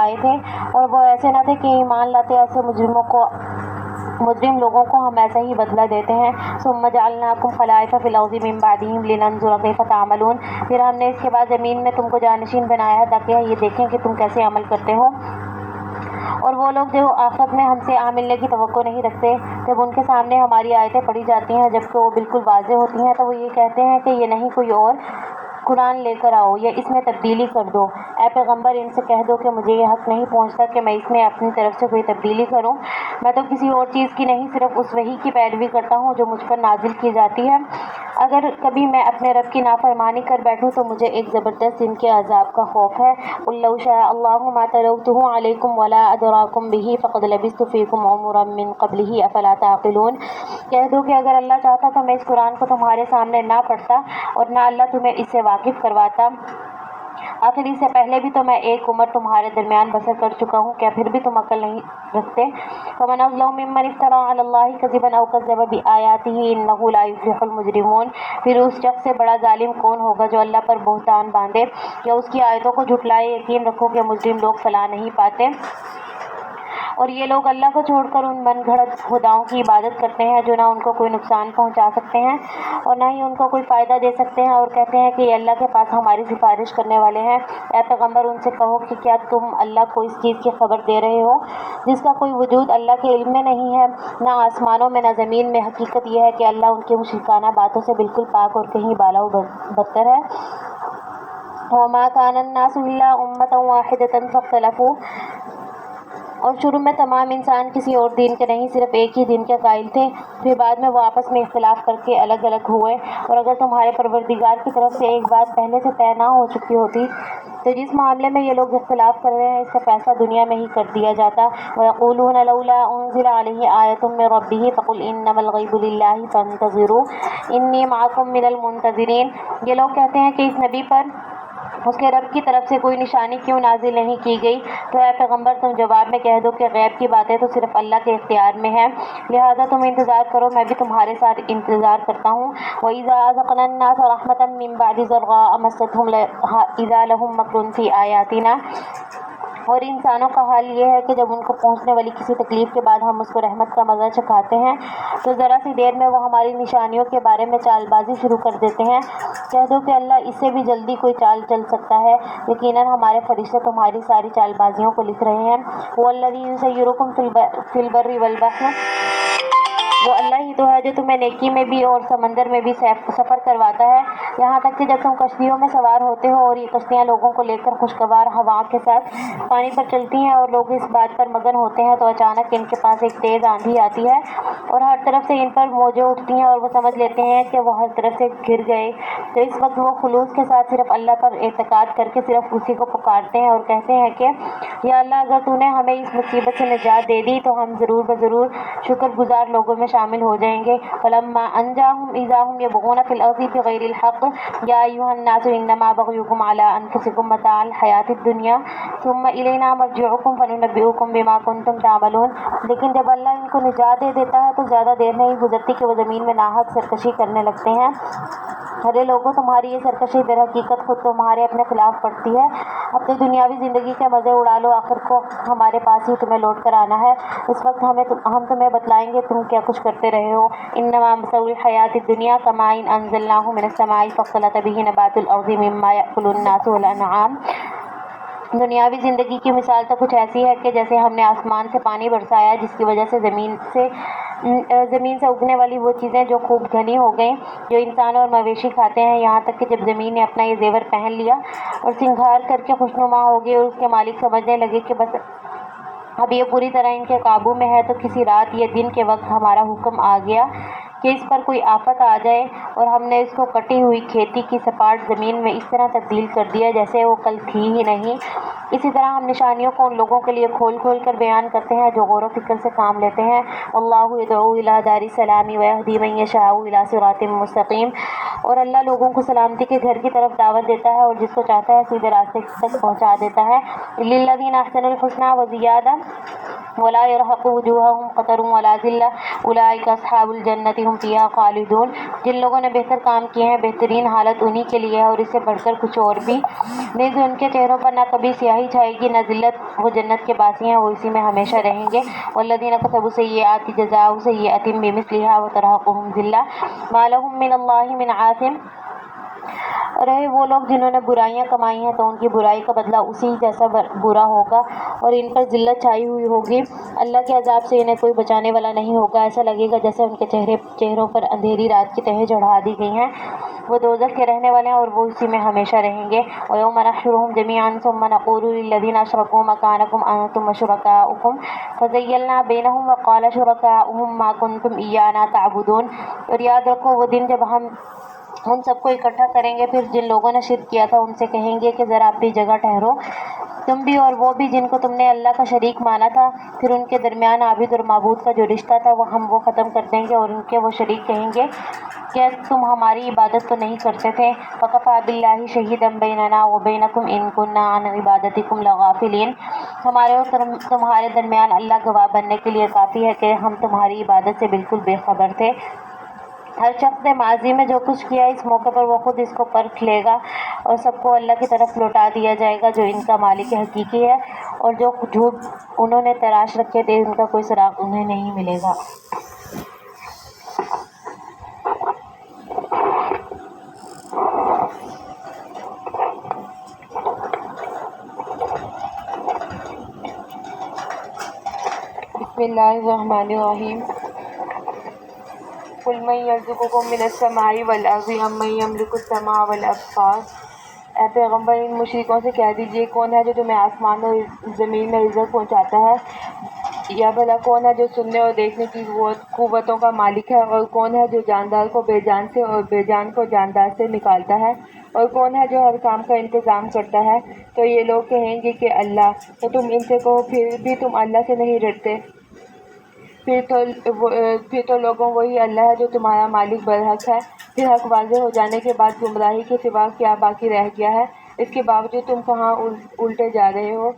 آئے تھے، اور وہ ایسے نہ تھے کہ ایمان لاتے ایسے مجرم لوگوں کو ہم ایسا ہی بدلہ دیتے ہیں۔ ثُمَّ جَعَلْنَاكُمْ خَلَائِفَ فِي الْأَرْضِ مِن بَعْدِهِمْ لِنَنظُرَ كَيْفَ تَعْمَلُونَ، پھر ہم نے اس کے بعد زمین میں تم کو جانشین بنایا ہے تاکہ یہ دیکھیں کہ تم کیسے عمل کرتے ہو۔ اور وہ لوگ جو آخرت میں ہم سے ملنے کی توقع نہیں رکھتے، جب ان کے سامنے ہماری آیتیں پڑھی جاتی ہیں جبکہ وہ بالکل واضح ہوتی ہیں تو وہ یہ کہتے ہیں کہ یہ نہیں کوئی قرآن لے کر آؤ یا اس میں تبدیلی کر دو۔ اے پیغمبر ان سے کہہ دو کہ مجھے یہ حق نہیں پہنچتا کہ میں اس میں اپنی طرف سے کوئی تبدیلی کروں، میں تو کسی اور چیز کی نہیں صرف اس وحی کی پیروی کرتا ہوں جو مجھ پر نازل کی جاتی ہے۔ اگر کبھی میں اپنے رب کی نافرمانی کر بیٹھوں تو مجھے ایک زبردست دن کے عذاب کا خوف ہے۔ قُل لَوْ شَاءَ اللَّهُ مَا تَلَوْتُهُ عَلَيْكُمْ وَلَا أَدْرَاكُمْ بِهِ فَقَدْ لَبِثْتُ فِيكُمْ عُمُرًا مِّن قَبْلِهِ أَفَلَا تَعْقِلُونَ۔ کہہ دو کہ اگر اللہ چاہتا تو میں اس قرآن کو تمہارے سامنے نہ پڑھتا اور نہ اللہ تمہیں اس سے واقف کرواتا، آخر اس سے پہلے بھی تو میں ایک عمر تمہارے درمیان بسر کر چکا ہوں، کیا پھر بھی تم عقل نہیں رکھتے؟ فَمَنْ أَظْلَمُ مِمَّنِ افْتَرَىٰ عَلَى اللَّهِ كَذِبًا أَوْ كَذَّبَ بِآيَاتِهِ إِنَّهُ لَا يُفْلِحُ الْمُجْرِمُونَ۔ پھر اس شخص سے بڑا ظالم کون ہوگا جو اللہ پر بہتان باندھے یا اس کی آیتوں کو جھٹلائے۔ یقین رکھو کہ مجرم لوگ فلاح نہیں پاتے۔ اور یہ لوگ اللہ کو چھوڑ کر ان من گھڑت خداؤں کی عبادت کرتے ہیں جو نہ ان کو کوئی نقصان پہنچا سکتے ہیں اور نہ ہی ان کو کوئی فائدہ دے سکتے ہیں، اور کہتے ہیں کہ یہ اللہ کے پاس ہماری سفارش کرنے والے ہیں۔ اے پیغمبر ان سے کہو کہ کیا تم اللہ کو اس چیز کی خبر دے رہے ہو جس کا کوئی وجود اللہ کے علم میں نہیں ہے، نہ آسمانوں میں نہ زمین میں؟ حقیقت یہ ہے کہ اللہ ان کی مشرکانہ باتوں سے بالکل پاک اور کہیں بالا و برتر ہے۔ وَمَا كَانَ النَّاسُ إِلَّا أُمَّةً وَاحِدَةً فَاخْتَلَفُوا۔ اور شروع میں تمام انسان کسی اور دین کے نہیں صرف ایک ہی دین کے قائل تھے، پھر بعد میں وہ آپس میں اختلاف کر کے الگ الگ ہوئے۔ اور اگر تمہارے پروردگار کی طرف سے ایک بات پہلے سے طے نہ ہو چکی ہوتی تو جس معاملے میں یہ لوگ اختلاف کر رہے ہیں اس کا فیصلہ دنیا میں ہی کر دیا جاتا۔ وَيَقُولُونَ لَوْلَا أُنزِلَ عَلَيْهِ آيَةٌ مِّن رَّبِّهِ فَقُلْ إِنَّمَا الْغَيْبُ لِلَّهِ فَانتَظِرُوا إِنِّي مَعَكُم مِّنَ الْمُنتَظِرِينَ۔ یہ لوگ کہتے ہیں کہ اس نبی پر اس کے رب کی طرف سے کوئی نشانی کیوں نازل نہیں کی گئی؟ تو اے پیغمبر تم جواب میں کہہ دو کہ غیب کی باتیں تو صرف اللہ کے اختیار میں ہیں، لہذا تم انتظار کرو، میں بھی تمہارے ساتھ انتظار کرتا ہوں۔ وَإِذَا أَذَقْنَا النَّاسَ رَحْمَةً مِّن بَعْدِ ضَرَّاءَ مَسَّتْهُمْ إِذَا لَهُم مَّكْرٌ فِي آيَاتِنَا۔ اور انسانوں کا حال یہ ہے کہ جب ان کو پہنچنے والی کسی تکلیف کے بعد ہم اس کو رحمت کا مزہ چکھاتے ہیں تو ذرا سی دیر میں وہ ہماری نشانیوں کے بارے میں چال بازی شروع کر دیتے ہیں۔ کہہ دو کہ اللہ اس سے بھی جلدی کوئی چال چل سکتا ہے، یقیناً ہمارے فرشتے تمہاری ساری چال بازیوں کو لکھ رہے ہیں۔ هُوَ الَّذِي يُسَيِّرُكُمْ فِي الْبَرِّ وَالْبَحْرِ۔ وہ اللہ ہی تو ہے جو تمہیں نیکی میں بھی اور سمندر میں بھی سفر کرواتا ہے، یہاں تک کہ جب تم کشتیوں میں سوار ہوتے ہو اور یہ کشتیاں لوگوں کو لے کر خوشگوار ہوا کے ساتھ پانی پر چلتی ہیں اور لوگ اس بات پر مگن ہوتے ہیں تو اچانک ان کے پاس ایک تیز آندھی آتی ہے اور ہر طرف سے ان پر موجیں اٹھتی ہیں اور وہ سمجھ لیتے ہیں کہ وہ ہر طرف سے گر گئے، تو اس وقت وہ خلوص کے ساتھ صرف اللہ پر اعتقاد کر کے صرف اسی کو پکارتے ہیں اور کہتے ہیں کہ یا اللہ اگر تو نے ہمیں اس مصیبت سے نجات دے دی تو ہم ضرور بضرور شکر گزار لوگوں میں شامل ہو جائیں گے۔ فَلَمَّا أَنجَاهُمْ إِذَا هُمْ يَبْغُونَ فِي الْأَرْضِ بِغَيْرِ الْحَقِّ يَا أَيُّهَا النَّاسُ إِنَّمَا بَغْيُكُمْ عَلَىٰ أَنفُسِكُمْ مَتَاعَ الْحَيَاةِ الدُّنْيَا ثُمَّ إِلَيْنَا مَرْجِعُكُمْ فَنُنَبِّئُكُم بِمَا كُنتُمْ تَعْمَلُونَ۔ لیکن جب اللہ ان کو نجات دے دیتا ہے تو زیادہ دیر نہیں گزرتی کہ وہ زمین میں ناحق سرکشی کرنے لگتے ہیں۔ ارے لوگوں تمہاری یہ سرکشی در حقیقت خود تمہارے اپنے خلاف پڑتی ہے، اپنی دنیاوی زندگی کے مزے اڑا لو، آخر کو ہمارے پاس ہی تمہیں لوٹ کر آنا ہے، اس وقت ہم تمہیں بتلائیں گے تم کیا کچھ کرتے رہے ہو۔ انما مثل الحیاۃ الدنیا کماء انزلناہ من السماء فاختلط به نبات الارض مما یأکل الناس والانعام۔ دنیاوی زندگی کی مثال تو کچھ ایسی ہے کہ جیسے ہم نے آسمان سے پانی برسایا جس کی وجہ سے زمین سے اگنے والی وہ چیزیں جو خوب گھنی ہو گئیں جو انسان اور مویشی کھاتے ہیں، یہاں تک کہ جب زمین نے اپنا یہ زیور پہن لیا اور سنگھار کر کے خوشنما ہو گئی اور اس کے مالک سمجھنے لگے کہ بس اب یہ پوری طرح ان کے قابو میں ہے، تو کسی رات یا دن کے وقت ہمارا حکم آ گیا کہ اس پر کوئی آفت آ جائے اور ہم نے اس کو کٹی ہوئی کھیتی کی سپاٹ زمین میں اس طرح تبدیل کر دیا جیسے وہ کل تھی ہی نہیں۔ اسی طرح ہم نشانیوں کو ان لوگوں کے لیے کھول کھول کر بیان کرتے ہیں جو غور و فکر سے کام لیتے ہیں۔ اللہ یدعو الی دار السلام ویہدی من یشاء الی صراط مستقیم۔ اور اللہ لوگوں کو سلامتی کے گھر کی طرف دعوت دیتا ہے اور جس کو چاہتا ہے سیدھے راستے تک پہنچا دیتا ہے۔ للذین احسنوا الحسنی وزیادہ ولا يرهق وجوههم قتر ولا ذلہ اولئک اصحاب الجنۃ هم فیہا خالدون۔ جن لوگوں نے بہتر کام کیے ہیں بہترین حالت انہی کے لیے ہے اور اس سے بڑھ کر کچھ اور بھی، نیز ان کے چہروں پر نہ کبھی سیاہی چھائے گی نہ ذلت، وہ جنت کے باسی ہیں، وہ اسی میں ہمیشہ رہیں گے۔ والذین کسبوا السیئات جزاء سیئۃ بمثلها وترہقهم ذلہ ما لهم من اللہ من عاصم۔ اور رہے وہ لوگ جنہوں نے برائیاں کمائی ہیں تو ان کی برائی کا بدلہ اسی جیسا برا ہوگا اور ان پر ذلت چھائی ہوئی ہوگی۔ اللہ کے عذاب سے انہیں کوئی بچانے والا نہیں ہوگا، ایسا لگے گا جیسے ان کے چہروں پر اندھیری رات کی تہیں چڑھا دی گئی ہیں۔ وہ دوزخ کے رہنے والے ہیں اور وہ اسی میں ہمیشہ رہیں گے۔ وَيَوْمَ نَحْشُرُهُمْ جَمِيعًا ثُمَّ نَقُولُ لِلَّذِينَ أَشْرَكُوا مَكَانَكُمْ أَنْتُمْ وَشُرَكَاؤُكُمْ فَزَيَّلْنَا بَيْنَهُمْ وَقَالَ شُرَكَاؤُهُمْ مَا كُنْتُمْ إِيَّانَا تَعْبُدُونَ۔ اور یاد رکھو وہ دن جب ہم ان سب کو اکٹھا کریں گے، پھر جن لوگوں نے شرک کیا تھا ان سے کہیں گے کہ ذرا اپنی جگہ ٹھہرو، تم بھی اور وہ بھی جن کو تم نے اللہ کا شریک مانا تھا۔ پھر ان کے درمیان عابد اور معبود کا جو رشتہ تھا ہم وہ ختم کر دیں گے اور ان کے وہ شریک کہیں گے کہ تم ہماری عبادت تو نہیں کرتے تھے۔ وَكَفَىٰ بِاللَّهِ شَهِيدًا بَيْنَنَا وَبَيْنَكُمْ إِن كُنَّا عَنْ عِبَادَتِكُمْ لَغَافِلِينَ۔ ہمارے اور تمہارے درمیان اللہ گواہ بننے کے لیے کافی ہے کہ ہم تمہاری عبادت سے بالکل بے خبر تھے۔ ہر شخص نے ماضی میں جو کچھ کیا اس موقع پر وہ خود اس کو پرکھ لے گا اور سب کو اللہ کی طرف لوٹا دیا جائے گا جو ان کا مالک حقیقی ہے، اور جو جھوٹ انہوں نے تراش رکھے تھے ان کا کوئی سراغ انہیں نہیں ملے گا۔ بسم اللہ الرحمن الرحیم۔ قُلْ مَن يَرْزُقُكُم مِّنَ السَّمَاءِ وَالْأَرْضِ أَمَّن يَمْلِكُ السَّمْعَ وَالْأَبْصَارَ۔ اے پیغمبر ان مشرکوں سے کہہ دیجیے کون ہے جو تمہیں آسمان اور زمین میں رزق پہنچاتا ہے، یا بھلا کون ہے جو سننے اور دیکھنے کی قوتوں کا مالک ہے، اور کون ہے جو جاندار کو بے جان سے اور بے جان کو جاندار سے نکالتا ہے، اور کون ہے جو ہر کام کا انتظام کرتا ہے؟ تو یہ لوگ کہیں گے کہ اللہ۔ تو تم ان سے کہو پھر بھی تم اللہ سے نہیں ڈرتے؟ پھر تو لوگوں وہی اللہ ہے جو تمہارا مالک برحق ہے۔ پھر حق واضح ہو جانے کے بعد گمراہی کے سوا کیا باقی رہ گیا ہے؟ اس کے باوجود تم کہاں الٹے جا رہے ہو؟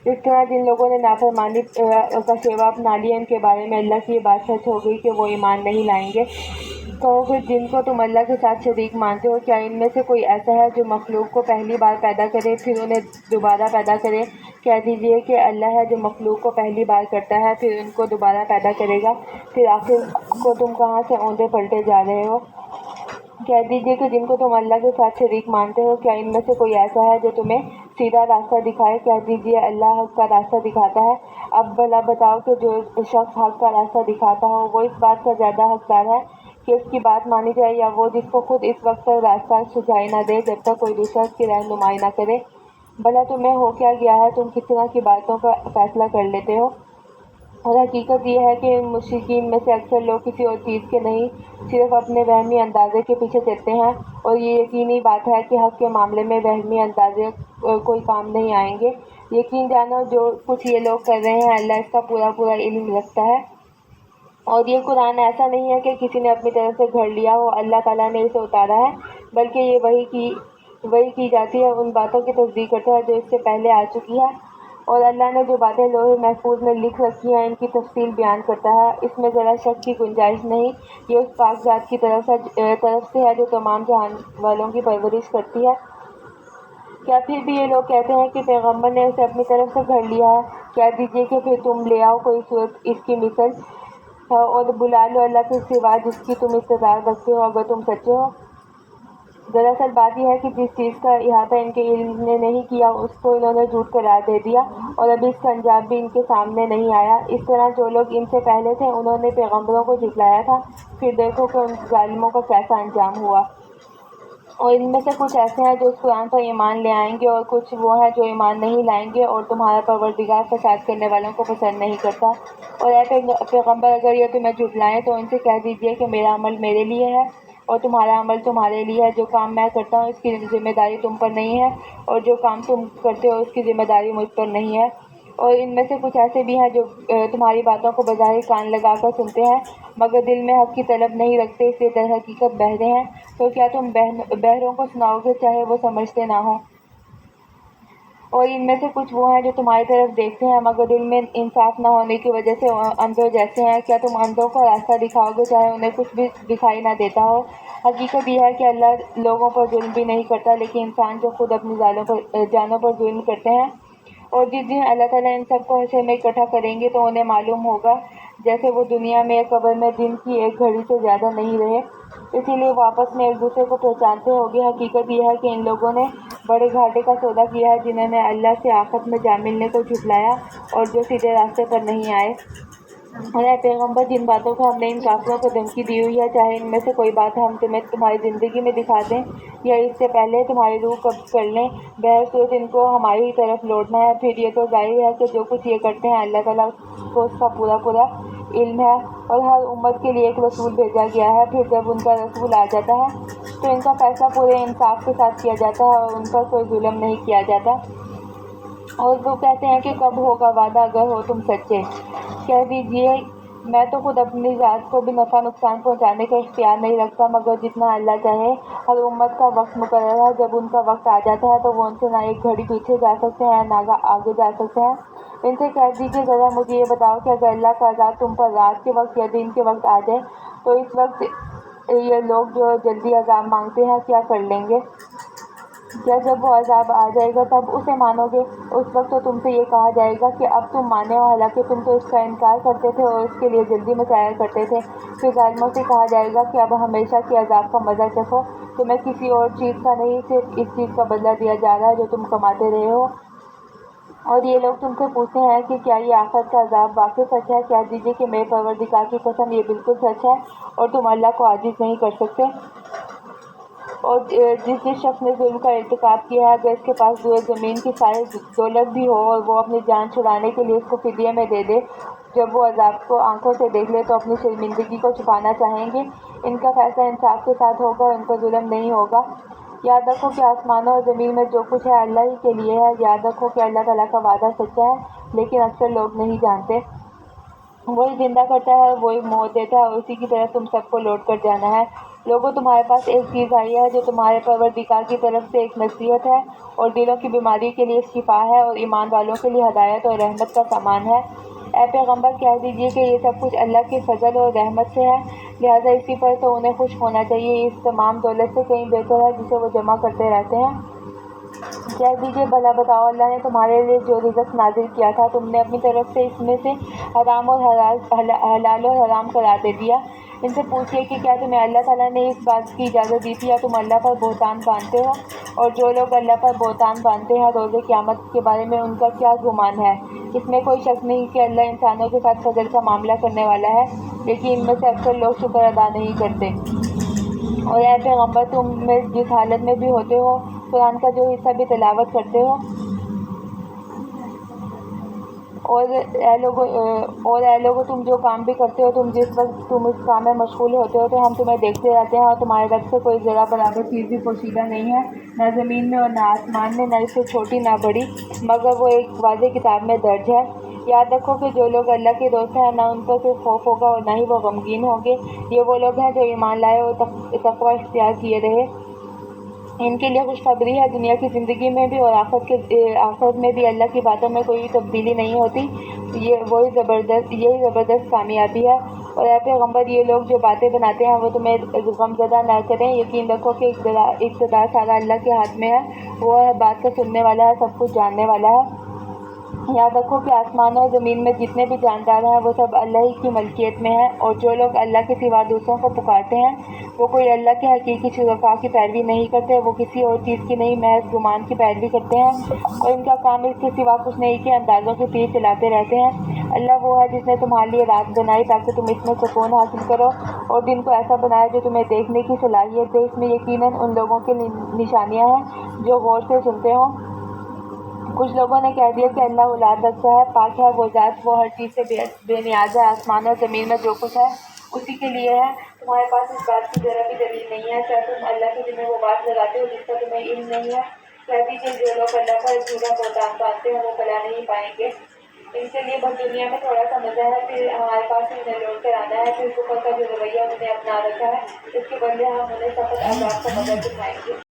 اس طرح جن لوگوں نے نافرمانی کا سیوا اپنا لیا ان کے بارے میں اللہ کی یہ بات سچ ہو گئی کہ وہ ایمان نہیں لائیں گے۔ کہو پھر جن کو تم اللہ کے ساتھ شریک مانتے ہو کیا ان میں سے کوئی ایسا ہے جو مخلوق کو پہلی بار پیدا کرے پھر انہیں دوبارہ پیدا کرے؟ کہہ دیجیے کہ اللہ ہے جو مخلوق کو پہلی بار کرتا ہے پھر ان کو دوبارہ پیدا کرے گا۔ پھر آخر کو تم کہاں سے اوندے پلٹے جا رہے ہو؟ کہہ دیجیے کہ جن کو تم اللہ کے ساتھ شریک مانتے ہو کیا ان میں سے کوئی ایسا ہے جو تمہیں سیدھا راستہ دکھائے؟ کہہ دیجیے اللہ حق کا راستہ دکھاتا ہے۔ اب بھلا بتاؤ کہ جو شخص حق کا راستہ دکھاتا ہو وہ اس بات کا زیادہ حقدار ہے کہ اس کی بات مانی جائے، یا وہ جس کو خود اس وقت تک راستہ سجائی نہ دے جب تک کوئی دوسرا اس کی رہنمائی نہ کرے؟ بھلا تمہیں ہو کیا گیا ہے تم کس طرح کی باتوں کا فیصلہ کر لیتے ہو؟ اور حقیقت یہ ہے کہ مشرکین میں سے اکثر لوگ کسی اور چیز کے نہیں صرف اپنے وہمی اندازے کے پیچھے چلتے ہیں، اور یہ یقینی بات ہے کہ حق کے معاملے میں وہمی اندازے کوئی کام نہیں آئیں گے۔ یقین جانو جو کچھ یہ لوگ کر رہے ہیں اللہ اس کا پورا پورا علم رکھتا ہے، اور یہ قرآن ایسا نہیں ہے کہ کسی نے اپنی طرف سے گھڑ لیا ہو، اللہ تعالیٰ نے اسے اتارا ہے، بلکہ یہ وحی کی جاتی ہے، ان باتوں کی تصدیق کرتا ہے جو اس سے پہلے آ چکی ہے، اور اللہ نے جو باتیں لوح محفوظ میں لکھ رکھی ہیں ان کی تفصیل بیان کرتا ہے، اس میں ذرا شک کی گنجائش نہیں۔ یہ اس پاک ذات کی طرف سے ہے جو تمام جہان والوں کی پرورش کرتی ہے۔ کیا پھر بھی یہ لوگ کہتے ہیں کہ پیغمبر نے اسے اپنی طرف سے گھڑ لیا ہے؟ کہہ دیجیے کہ پھر تم لے آؤ کوئی صورت اس کی مثل اور بلا لو اللہ کے سوا جس کی تم استطاعت رکھتے ہو اگر تم سچے ہو۔ دراصل بات یہ ہے کہ جس چیز کا احاطہ ان کے علم نے نہیں کیا اس کو انہوں نے جھوٹ قرار دے دیا، اور ابھی اس کا انجام بھی ان کے سامنے نہیں آیا۔ اس طرح جو لوگ ان سے پہلے تھے انہوں نے پیغمبروں کو جھٹلایا تھا، پھر دیکھو کہ ان ظالموں کا کیسا انجام ہوا۔ اور ان میں سے کچھ ایسے ہیں جو اس قرآن پر ایمان لے آئیں گے، اور کچھ وہ ہیں جو ایمان نہیں لائیں گے، اور تمہارا پروردگار فساد کرنے والوں کو پسند نہیں کرتا۔ اور اے پیغمبر اگر یہ تمہیں جھٹلائیں تو ان سے کہہ دیجیے کہ میرا عمل میرے لیے ہے اور تمہارا عمل تمہارے لیے ہے، جو کام میں کرتا ہوں اس کی ذمہ داری تم پر نہیں ہے، اور جو کام تم کرتے ہو اس کی ذمہ داری مجھ پر نہیں ہے۔ اور ان میں سے کچھ ایسے بھی ہیں جو تمہاری باتوں کو بظاہر کان لگا کر سنتے ہیں مگر دل میں حق کی طلب نہیں رکھتے، اس لیے در حقیقت بہرے ہیں۔ تو کیا تم بہروں کو سناؤ گے چاہے وہ سمجھتے نہ ہوں؟ اور ان میں سے کچھ وہ ہیں جو تمہاری طرف دیکھتے ہیں مگر دل میں انصاف نہ ہونے کی وجہ سے اندھوں جیسے ہیں۔ کیا تم اندھوں کو راستہ دکھاؤ گے چاہے انہیں کچھ بھی دکھائی نہ دیتا ہو؟ حقیقت یہ ہے کہ اللہ لوگوں پر ظلم بھی نہیں کرتا، لیکن انسان جو خود اپنی جانوں پر ظلم کرتے ہیں۔ اور جس دن اللہ تعالیٰ ان سب کو حشر میں اکٹھا کریں گے تو انہیں معلوم ہوگا جیسے وہ دنیا میں قبر میں دن کی ایک گھڑی سے زیادہ نہیں رہے، اسی لیے وہ آپس میں ایک دوسرے کو پہچانتے ہوگے۔ حقیقت یہ ہے کہ ان لوگوں نے بڑے گھاٹے کا سودا کیا ہے، جنہوں نے اللہ سے آخرت میں جا ملنے کو جھٹلایا اور جو سیدھے راستے پر نہیں آئے۔ اور اے پیغمبر، جن باتوں کو ہم نے ان کافروں کو دھمکی دی ہوئی ہے، چاہے ان میں سے کوئی بات ہم تمہیں تمہاری زندگی میں دکھا دیں یا اس سے پہلے تمہاری روح قبض کر لیں، بہرصورت ان کو ہماری ہی طرف لوٹنا ہے۔ پھر یہ تو ظاہر ہے کہ جو کچھ یہ کرتے ہیں اللہ تعالیٰ کو اس کا پورا علم ہے، اور ہر امت کے لیے ایک رسول بھیجا گیا ہے۔ پھر جب ان کا رسول آ جاتا ہے تو ان کا فیصلہ پورے انصاف کے ساتھ کیا جاتا ہے اور ان پر کوئی ظلم نہیں کیا جاتا۔ اور وہ کہتے ہیں کہ کب ہوگا وعدہ اگر ہو تم سچے۔ کہہ دیجئے میں تو خود اپنی ذات کو بھی نفع نقصان پہنچانے کا اختیار نہیں رکھتا مگر جتنا اللہ چاہے۔ ہر امت کا وقت مقرر ہے، جب ان کا وقت آ جاتا ہے تو وہ ان سے نہ ایک گھڑی پیچھے جا سکتے ہیں نہ آگے جا سکتے ہیں۔ ان سے کہہ دیجئے ذرا مجھے یہ بتاؤ کہ اگر اللہ کا عذاب تم پر رات کے وقت یا دن کے وقت آ جائے تو اس وقت یہ لوگ جو جلدی عذاب مانگتے ہیں کیا کر لیں گے؟ کیا جب وہ عذاب آ جائے گا تب اسے مانو گے؟ اس وقت تو تم سے یہ کہا جائے گا کہ اب تم مانے ہو، حالانکہ تم تو اس کا انکار کرتے تھے اور اس کے لیے جلدی مچایا کرتے تھے۔ پھر ظالموں سے کہا جائے گا کہ اب ہمیشہ کے عذاب کا مزہ چکھو، تمہیں کسی اور چیز کا نہیں صرف اس چیز کا بدلہ دیا جا رہا ہے جو تم کماتے رہے ہو۔ اور یہ لوگ تم سے پوچھتے ہیں کہ کیا یہ آخرت کا عذاب واقعی سچ ہے؟ کہہ دیجئے کہ میرے پروردگار کی قسم یہ بالکل سچ ہے اور تم اللہ کو عاجز نہیں کر سکتے۔ اور جس شخص نے ظلم کا ارتکاب کیا ہے، اگر اس کے پاس دوئے زمین کی ساری دولت بھی ہو اور وہ اپنی جان چھڑانے کے لیے اس کو فدیے میں دے دے، جب وہ عذاب کو آنکھوں سے دیکھ لے تو اپنی شرمندگی کو چھپانا چاہیں گے۔ ان کا فیصلہ انصاف کے ساتھ ہوگا اور ان پر ظلم نہیں ہوگا۔ یاد رکھو کہ آسمانوں اور زمین میں جو کچھ ہے اللہ ہی کے لیے ہے۔ یاد رکھو کہ اللہ تعالیٰ کا وعدہ سچا ہے، لیکن اکثر لوگ نہیں جانتے۔ وہی زندہ کرتا ہے اور وہی موت دیتا ہے اور اسی کی طرف تم سب کو لوٹ کر جانا ہے۔ لوگوں، تمہارے پاس ایک چیز آئی ہے جو تمہارے پروردگار کی طرف سے ایک نصیحت ہے اور دلوں کی بیماری کے لیے شفا ہے اور ایمان والوں کے لیے ہدایت اور رحمت کا سامان ہے۔ اے پیغمبر، کہہ دیجئے کہ یہ سب کچھ اللہ کے فضل اور رحمت سے ہے، لہٰذا اسی پر تو انہیں خوش ہونا چاہیے۔ اس تمام دولت سے کہیں بہتر ہے جسے وہ جمع کرتے رہتے ہیں۔ کہہ دیجئے بھلا بتاؤ، اللہ نے تمہارے لیے جو رزق نازل کیا تھا تم نے اپنی طرف سے اس میں سے حرام اور حلال اور حرام قرار دے دیا۔ ان سے پوچھئے کہ کیا تمہیں اللہ تعالیٰ نے اس بات کی اجازت دی تھی یا تم اللہ پر بہتان باندھتے ہو؟ اور جو لوگ اللہ پر بہتان باندھتے ہیں روز قیامت کے بارے میں ان کا کیا گمان ہے؟ اس میں کوئی شک نہیں کہ اللہ انسانوں کے ساتھ فضل کا معاملہ کرنے والا ہے، لیکن ان میں سے اکثر لوگ شکر ادا نہیں کرتے۔ اور اے پیغمبر، تم میں جس حالت میں بھی ہوتے ہو قرآن کا جو حصہ بھی تلاوت کرتے ہو، اور اے لوگو تم جو کام بھی کرتے ہو، تم جس وقت تم اس کام میں مشغول ہوتے ہو تو ہم تمہیں دیکھتے رہتے ہیں، اور تمہارے رب سے کوئی ذرہ برابر چیز بھی پوشیدہ نہیں ہے، نہ زمین میں اور نہ آسمان میں، نہ اس سے چھوٹی نہ بڑی، مگر وہ ایک واضح کتاب میں درج ہے۔ یاد رکھو کہ جو لوگ اللہ کے دوست ہیں نہ ان پر کوئی خوف ہوگا اور نہ ہی وہ غمگین ہوں گے۔ یہ وہ لوگ ہیں جو ایمان لائے اور تقویٰ اختیار کیے رہے۔ ان کے لیے خوشخبری ہے، دنیا کی زندگی میں بھی اور آخرت میں بھی اللہ کی باتوں میں کوئی تبدیلی نہیں ہوتی۔ یہی زبردست کامیابی ہے۔ اور اے پیغمبر، یہ لوگ جو باتیں بناتے ہیں وہ تمہیں غمزدہ نہ کریں۔ یقین رکھو کہ اقتدار سارا اللہ کے ہاتھ میں ہے، وہ ہر بات کو سننے والا ہے، سب کچھ جاننے والا ہے۔ یاد رکھو کہ آسمانوں اور زمین میں جتنے بھی جاندار ہیں وہ سب اللہ ہی کی ملکیت میں ہیں، اور جو لوگ اللہ کے سوا دوسروں کو پکارتے ہیں وہ کوئی اللہ کے حقیقی شرکاء کی پیروی نہیں کرتے، وہ کسی اور چیز کی نہیں محض گمان کی پیروی کرتے ہیں، اور ان کا کام اس کے سوا کچھ نہیں کہ اندازوں کے تیر چلاتے رہتے ہیں۔ اللہ وہ ہے جس نے تمہارے لیے رات بنائی تاکہ تم اس میں سکون حاصل کرو، اور دن کو ایسا بنایا جو تمہیں دیکھنے کی صلاحیت دے۔ اس میں یقیناً ان لوگوں کے نشانیاں ہیں جو غور سے سنتے ہوں۔ کچھ لوگوں نے کہہ دیا کہ اللہ اولاد رکھتا ہے، پاک ہے وہ ذات، وہ ہر چیز سے بے نیاز ہے، آسمان اور زمین میں جو کچھ ہے اسی کے لیے ہے۔ تمہارے پاس اس بات کی ذرا بھی دلیل نہیں ہے، کیا تم اللہ کے ذمہ وہ بات لگاتے ہو جس کا تمہیں علم نہیں ہے؟ کہہ دیجئے جو لوگ اللہ پر جھوٹا بہتان باندھتے ہیں وہ فلاح نہیں پائیں گے۔ ان کے لیے بس دنیا میں تھوڑا سا مزہ ہے، پھر ہمارے پاس ہی انہیں لوٹ کر آنا ہے۔ پھر کفر کا جو رویہ انہوں نے اپنا رکھا ہے اس کے بدلے ہم انہیں سخت عذاب کا مزہ دکھائیں گے۔